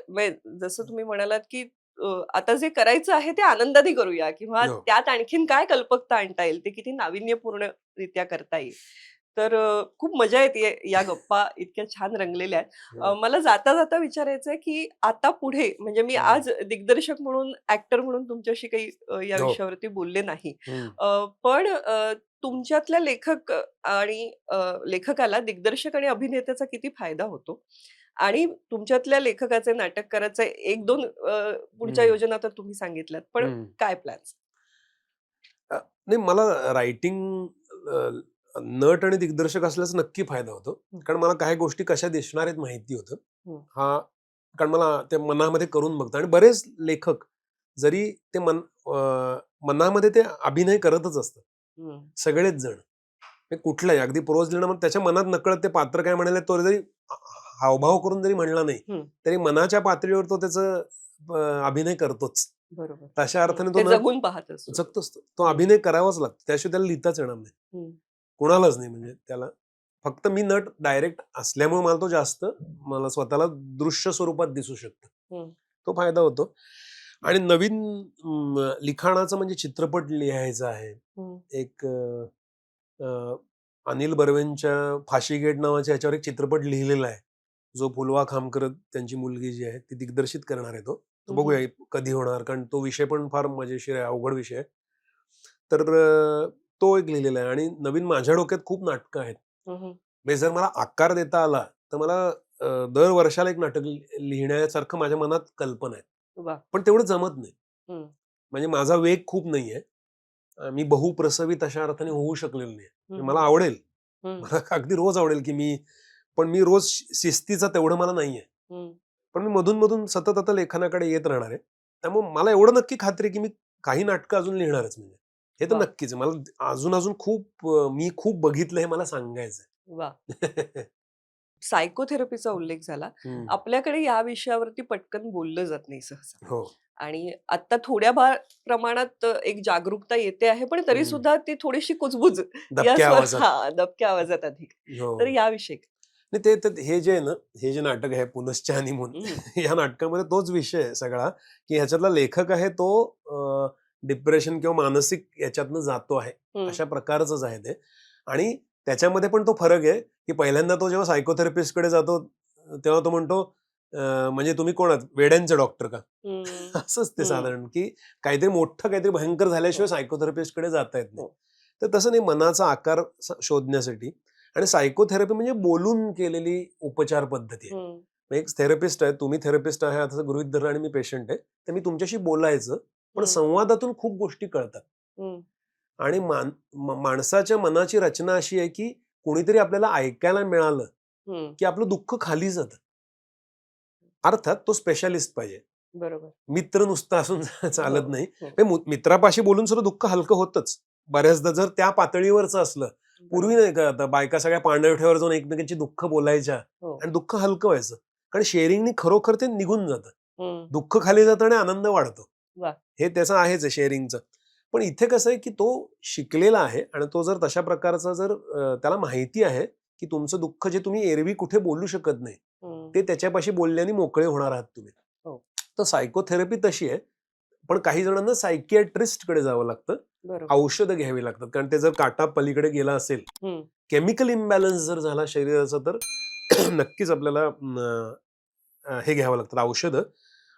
जसं तुम्ही म्हणालात, की आता जे करायचं आहे ते आनंदाने करूया, किंवा हो. त्यात आणखीन काय कल्पकता आणता येईल, ते किती नाविन्यपूर्णरित्या करता येईल. तर खूप मजा येते. या गप्पा इतक्या छान रंगलेल्या आहेत. हो. मला जाता-जाता विचारायचं की आता पुढे, म्हणजे मी हम्म. आज दिग्दर्शक म्हणून, ॲक्टर म्हणून तुमच्याशी काही या हो. विषयावरती बोलले नाही. हम्म. पण तुमच्यातल्या आणि लेखकाला दिग्दर्शक आणि अभिनेत्याचा किती फायदा होतो? आणि तुमच्यातल्या लेखकाचे, नाटककाराचे 1-2 पुढच्या हम्म. योजना तर तुम्ही सांगितल्यात. पण हम्म. काय प्लॅन्स? नाही, मला रायटिंग नट आणि दिग्दर्शक असल्यास नक्की फायदा होतो. हं, कारण मला काही गोष्टी कशा दिसणार आहेत माहिती होतं. हं, हा, कारण मला ते मनामध्ये करून बघतं. आणि बरेच लेखक जरी ते मनामध्ये ते अभिनय करतच असतात, हं, सगळेच जण. ते कुठलाही अगदी प्रोज लिहिणं, मग त्याच्या मनात नकळत ते पात्र काय म्हणाले तो जरी हावभाव करून जरी म्हणला नाही हं. तरी मनाच्या पातळीवर तो त्याचं अभिनय करतोच. बरोबर. तशा हं. अर्थाने तो ते नट जगून पाहत असतो तो. जगतोच. तो हं, अभिनय करावाच लागतो, त्याशिवाय त्याला लिहिताच येणार नाही. हं, कुणालाच नाही. म्हणजे त्याला फक्त मी नट डायरेक्ट असल्यामुळे मला तो जास्त, मला स्वतःला दृश्य स्वरूपात दिसू शकतं. हं, तो फायदा होतो. आणि नवीन लिखाणाचं म्हणजे चित्रपट लिहायचा आहे. हं, एक अ, अनिल बर्वेंच्या फाशी गेट नावाच्या ह्याच्यावर एक चित्रपट लिहिलेला आहे, जो फुलवा खामकर त्यांची मुलगी जी आहे ती दिग्दर्शित करणार आहे. तो तो हं, हं, बघूया कधी होणार, कारण तो विषय पण फार मजेशीर आहे, अवघड विषय आहे. तर तो एक लिहिलेला आहे. आणि नवीन माझ्या डोक्यात खूप नाटकं आहेत. हं, हं. म्हणजे जर मला आकार देता आला तर मला दर वर्षाला एक नाटक लिहिण्यासारखं माझ्या मनात कल्पना आहे. वाह! पण तेवढं जमत नाही. हं, म्हणजे माझा वेग खूप नाहीये. मी बहुप्रसवी तशा अर्थाने होऊ शकलेलो नाही. हं, म्हणजे मला हं, आवडेल. हं, मला अगदी रोज आवडेल की पण मी रोज शिस्तीचा तेवढं मला नाहीये. हं. पण मी मधून सतत आता लेखनाकडे येत राहणार आहे. त्यामुळे मला एवढं नक्की खात्री आहे की मी काही नाटकं अजून लिहिणारच. म्हणजे हे तर वाह! नक्कीच आहे. मला अजून खूप मी खूप बघितलं हे मला सांगायचंय. वाह! सायकोथेरपीचा उल्लेख झाला. हं. आपल्याकडे या विषयावरती पटकन बोललं जात नाही सहसा. हो. आणि आता प्रमाणात एक जागरूकता येते आहे, पण तरी हं. सुद्धा ती थोडीशी कुजबुज या दबक्या आवाजात. हां, दबक्या आवाजात अधिक. हो. तर याविषयी काय? नाही, हे जे आहे ना, हे जे नाटक आहे पुनश्च हनीमून, हं, या नाटकामध्ये तोच विषय आहे सगळा, की ह्याच्यातला लेखक आहे तो डिप्रेशन किंवा मानसिक याच्यातनं जातो आहे. हं, अशा प्रकारचंच आहे ते. आणि त्याच्यामध्ये पण तो फरक आहे, की पहिल्यांदा तो जेव्हा सायकोथेरपिस्टकडे जातो तेव्हा तो म्हणतो, म्हणजे तुम्ही कोण आहात? वेड्यांचे डॉक्टर का? हं, असंच ते हं. साधारण, की काहीतरी मोठं काहीतरी भयंकर झाल्याशिवाय हो, सायकोथेरपिस्टकडे जाता येत नाही. हो. तर तसं नाही, मनाचा आकार शोधण्यासाठी. आणि सायकोथेरपी म्हणजे बोलून केलेली उपचार पद्धती आहे. हं, मग एक थेरपिस्ट आहे, तुम्ही थेरपिस्ट आहे असं गृहीत धरा आणि मी पेशंट आहे. तर मी तुमच्याशी बोलायचं, पण हं, संवादातून खूप गोष्टी कळतात. हं, आणि माणसाच्या मनाची रचना अशी आहे, की कोणीतरी आपल्याला ऐकायला मिळालं, हं. की आपलं दुःख खाली जातं. अर्थात तो स्पेशालिस्ट पाहिजे. बरोबर. मित्र नुसता असून हो, चालत नाही. हो. मित्रापाशी बोलून सुद्धा दुःख हलकं होतच. बऱ्याचदा जर त्या पातळीवरचं असलं, पूर्वी नाही का आता बायका सगळ्या पाणवठ्यावर जाऊन एकमेकांची दुःख बोलायच्या हो. आणि दुःख हलकं व्हायचं. कारण शेअरिंगनी खरोखर ते निघून जातं. हम्म. दुःख खाली जातं आणि आनंद वाढतो. वा. हे त्याचं आहेच आहे शेअरिंगचं. पण इथे कसं आहे की तो शिकलेला आहे आणि तो जर तशा प्रकारचा जर त्याला माहिती आहे की तुमचं दुःख जे तुम्ही एरवी कुठे बोलू शकत नाही हम्म. ते त्याच्यापाशी बोलल्याने मोकळे होणार आहात तुम्ही. हो. तर सायकोथेरपी तशी आहे. पण काही जणांना सायकियाट्रिस्ट कडे जावं लागतं. बरोबर. औषधं घ्यावी लागतात कारण ते जर काटा पलीकडे गेला असेल, हम्म. केमिकल इम्बॅलन्स जर झाला शरीराचा तर नक्कीच आपल्याला हे घ्यावं लागतं औषधं.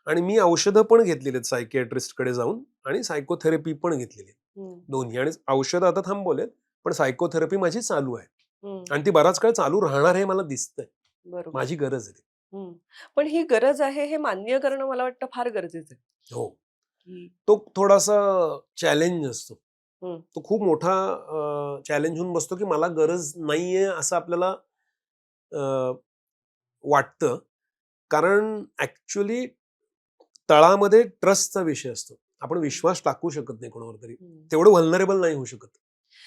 आणि मी औषधं पण घेतलेली आहेत सायकियाट्रिस्ट कडे जाऊन आणि सायकोथेरपी पण घेतलेली आहे. हम्म. दोन्ही. आणि औषधं आता थांबवलेत पण सायकोथेरपी माझी चालू आहे हम्म. आणि ती बराच काळ चालू राहणार हे मला दिसतंय. बरोबर. माझी गरज आहे ती. हम्म. पण ही गरज आहे हे मान्य करणं मला वाटतं फार गरजेचं आहे. हो. की तो थोडासा चॅलेंज असतो. हम्म. तो खूप मोठा चॅलेंज होऊन बसतो की मला गरज नाहीये असं आपल्याला वाटतं. कारण ऍक्च्युली तळामध्ये ट्रस्टचा विषय असतो. आपण विश्वास टाकू शकत नाही कोणावर तरी. हम्म. तेवढं व्हल्नरेबल नाही होऊ शकत.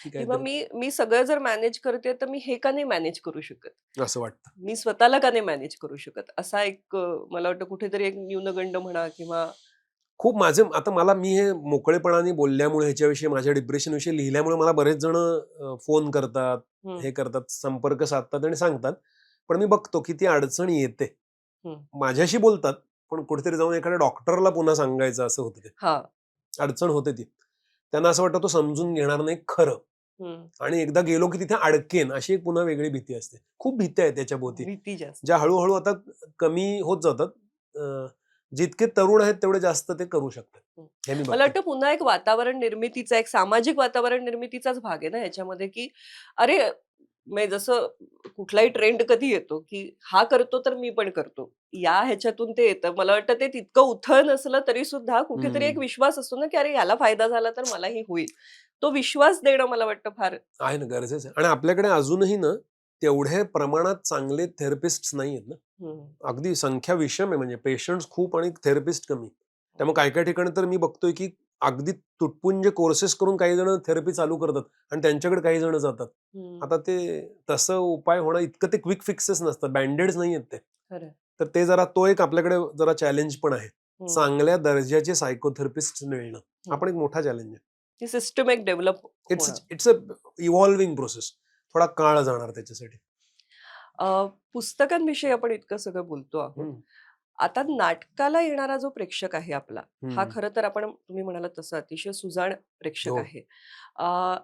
की किंवा काहीतरी मी सगळं जर मॅनेज करते तर मी हे का नाही मॅनेज करू शकत, असं वाटतं. मी स्वतःला का नाही मॅनेज करू शकत, असा एक मला वाटतं कुठेतरी एक न्यूनगंड म्हणा किंवा खूप माझे आता मला मी हे मोकळेपणाने बोलल्यामुळे ह्याच्याविषयी माझ्या डिप्रेशन विषयी लिहिल्यामुळे मला बरेच जण फोन करतात, हम्म. हे करतात, संपर्क साधतात आणि सांगतात. पण मी बघतो की ती अडचण येते. हम्म. माझ्याशी बोलतात पण कुठेतरी जाऊन एखाद्या डॉक्टरला पुन्हा सांगायचं असं होतं ते. हा. अडचण होते ती. त्यांना असं वाटतं तो समजून घेणार नाही खरं. हम्म. आणि एकदा गेलो की तिथे अडकेन अशी एक पुन्हा वेगळी भीती असते. खूप भीती आहे त्याच्या भोवती भीती जास्त. ज्या हळूहळू आता कमी होत जातात. जितके तरुण आहेत तेवढे जास्त ते करू शकतात. हे मी मला बघतो. वाटतं पुन्हा एक वातावरण निर्मितीचा, एक सामाजिक वातावरण निर्मितीचाच भाग आहे ना याच्यामध्ये, की अरे म्हणजे जसं कुठलाही ट्रेंड कधी येतो की हा करतो तर मी पण करतो, या ह्याच्यातून ते येतं. मला वाटतं ते तितकं उथळ नसलं तरी सुद्धा कुठेतरी एक हम्म. विश्वास असतो ना की अरे याला फायदा झाला तर मलाही होईल. तो विश्वास देणं मला वाटतं फार आहे ना, गरजेचं आहे. आणि आपल्याकडे अजूनही ना तेवढ्या प्रमाणात चांगले थेरपिस्ट नाही आहेत ना. हम्म. अगदी संख्या विषम आहे. म्हणजे पेशंट्स खूप आणि थेरपिस्ट कमी. त्यामुळे काही काही ठिकाणी तर मी बघतोय की अगदी तुटपुंजे कोर्सेस करून काही जण थेरपी चालू करतात आणि त्यांच्याकडे काही जण जातात. हम्म. आता ते तसं उपाय होणं इतकं ते क्विक फिक्सेस नसतात, बँडेड्स नाही आहेत ते. खरं. तर ते जरा तो एक आपल्याकडे जरा चॅलेंज पण आहे. हम्म. चांगल्या दर्जाचे सायकोथेरपिस्ट मिळणं हा पण एक मोठा चॅलेंज आहे. ती सिस्टम एक डेव्हलप इट्स होणं. It's a evolving process. थोडा काळ जाणार त्याच्यासाठी. पुस्तकांविषयी आपण इतकं सगळं बोलतो आहोत. हम्म. आता नाटकाला येणारा जो प्रेक्षक आहे आपला, हा हम्म. खरं तर आपण तुम्ही म्हणालात तसं अतिशय सुजाण प्रेक्षक हो. आहे.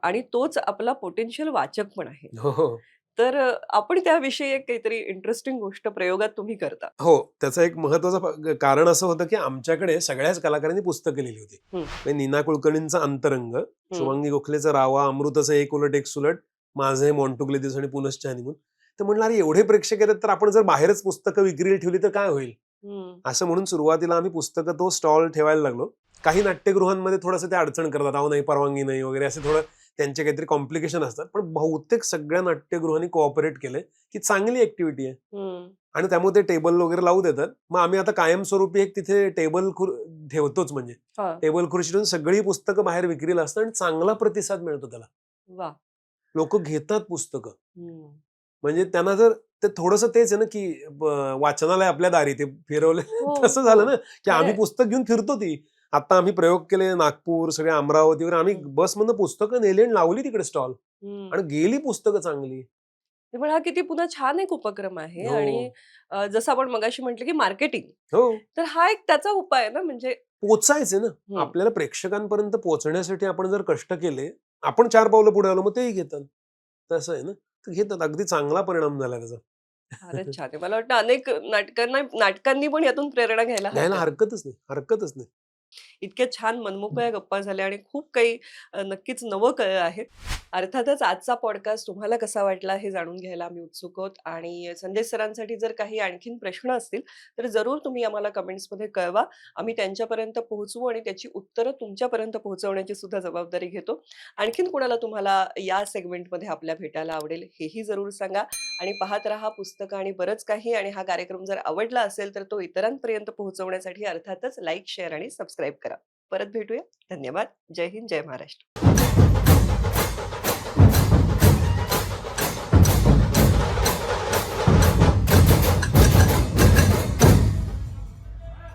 आणि तोच आपला पोटेन्शियल वाचक पण आहे. हो, हो. तर आपण त्याविषयी एक काहीतरी इंटरेस्टिंग गोष्ट प्रयोगात तुम्ही करता. हो, त्याचं एक महत्वाचं कारण असं होतं की आमच्याकडे सगळ्याच कलाकारांनी पुस्तकं लिहिली होती. हम्म. म्हणजे नीना कुलकर्णींचा अंतरंग, शुभांगी गोखलेचा रावा, अमृताचं एक उलट एक सुलट, माझे मोंटुगले दिवस आणि पुनश्च हनीमून. तर म्हणलं अरे एवढे प्रेक्षक येतात तर आपण जर बाहेरच पुस्तकं विक्रीला ठेवली तर काय होईल. हम्म. असं म्हणून सुरुवातीला आम्ही पुस्तकं तो स्टॉल ठेवायला लागलो. काही नाट्यगृहांमध्ये थोडंसं ते अडचण करतात, अहो नाही परवानगी नाही वगैरे, असे थोडं त्यांचे काहीतरी कॉम्प्लिकेशन असतात. पण बहुतेक सगळ्या नाट्यगृहांनी कोऑपरेट केले की चांगली ऍक्टिव्हिटी आहे हम्म. आणि त्यामुळे ते टेबल वगैरे लावू देतात. मग आम्ही आता कायमस्वरूपी एक तिथे टेबल ठेवतोच. म्हणजे हा. टेबल खुर्ची ठेवून सगळी पुस्तकं बाहेर विक्रीला असतात आणि चांगला प्रतिसाद मिळतो त्याला. वा. लोक घेतात पुस्तकं. हम्म. म्हणजे त्यांना जर ते थोडंसं तेच आहे ना की वाचनालय आपल्या दारी ते फिरवले हो तसं हो. झालं ना की आम्ही खरंय. पुस्तक घेऊन फिरतो. ती आता आम्ही प्रयोग केले नागपूर, सगळे अमरावती वगैरे, आम्ही हम्म. बसमधनं पुस्तकं नेली आणि लावली तिकडे स्टॉल हम्म. आणि गेली पुस्तकं चांगली. पण हा किती पुन्हा छान एक उपक्रम आहे. हो, आणि जसं आपण मगाशी म्हटलं की मार्केटिंग, हो. तर हा एक त्याचा उपाय आहे ना. म्हणजे पोचायचे ना हम्म. आपल्याला प्रेक्षकांपर्यंत पोहोचण्यासाठी. आपण जर कष्ट केले, आपण 4 पावलं पुढे आलो मग तेही घेतात. तसं आहे ना, तर घेतात. अगदी चांगला परिणाम झाला त्याचा. फारच छान आहे. मला वाटतं अनेक नाटकांनी पण यातून प्रेरणा घ्यायला घ्यायला हरकत नाही. हरकतच नाही, हरकतच नाही. इतक्या छान मनमोकळ्या गप्पा झाल्या आणि खूप काही नक्कीच नवं कळलं आहे. अर्थातच आजचा पॉडकास्ट तुम्हाला कसा वाटला हे जाणून घ्यायला आम्ही उत्सुक आहोत. आणि संजय सरांसाठी जर काही आणखीन प्रश्न असतील तर जरूर तुम्ही आम्हाला कमेंट्समध्ये कळवा. आम्ही त्यांच्यापर्यंत पोहोचवू आणि त्याची उत्तरं तुमच्यापर्यंत पोहोचवण्याची सुद्धा जबाबदारी घेतो. आणखीन कोणाला तुम्हाला या सेगमेंटमध्ये आपल्या भेटायला आवडेल हेही जरूर सांगा. आणि पाहत रहा पुस्तकं आणि बरंच काही. आणि हा कार्यक्रम जर आवडला असेल तर तो इतरांपर्यंत पोहोचवण्यासाठी अर्थातच लाईक, शेअर आणि सबस्क्राईब करा. परत भेटूया. धन्यवाद. जय हिंद, जय महाराष्ट्र.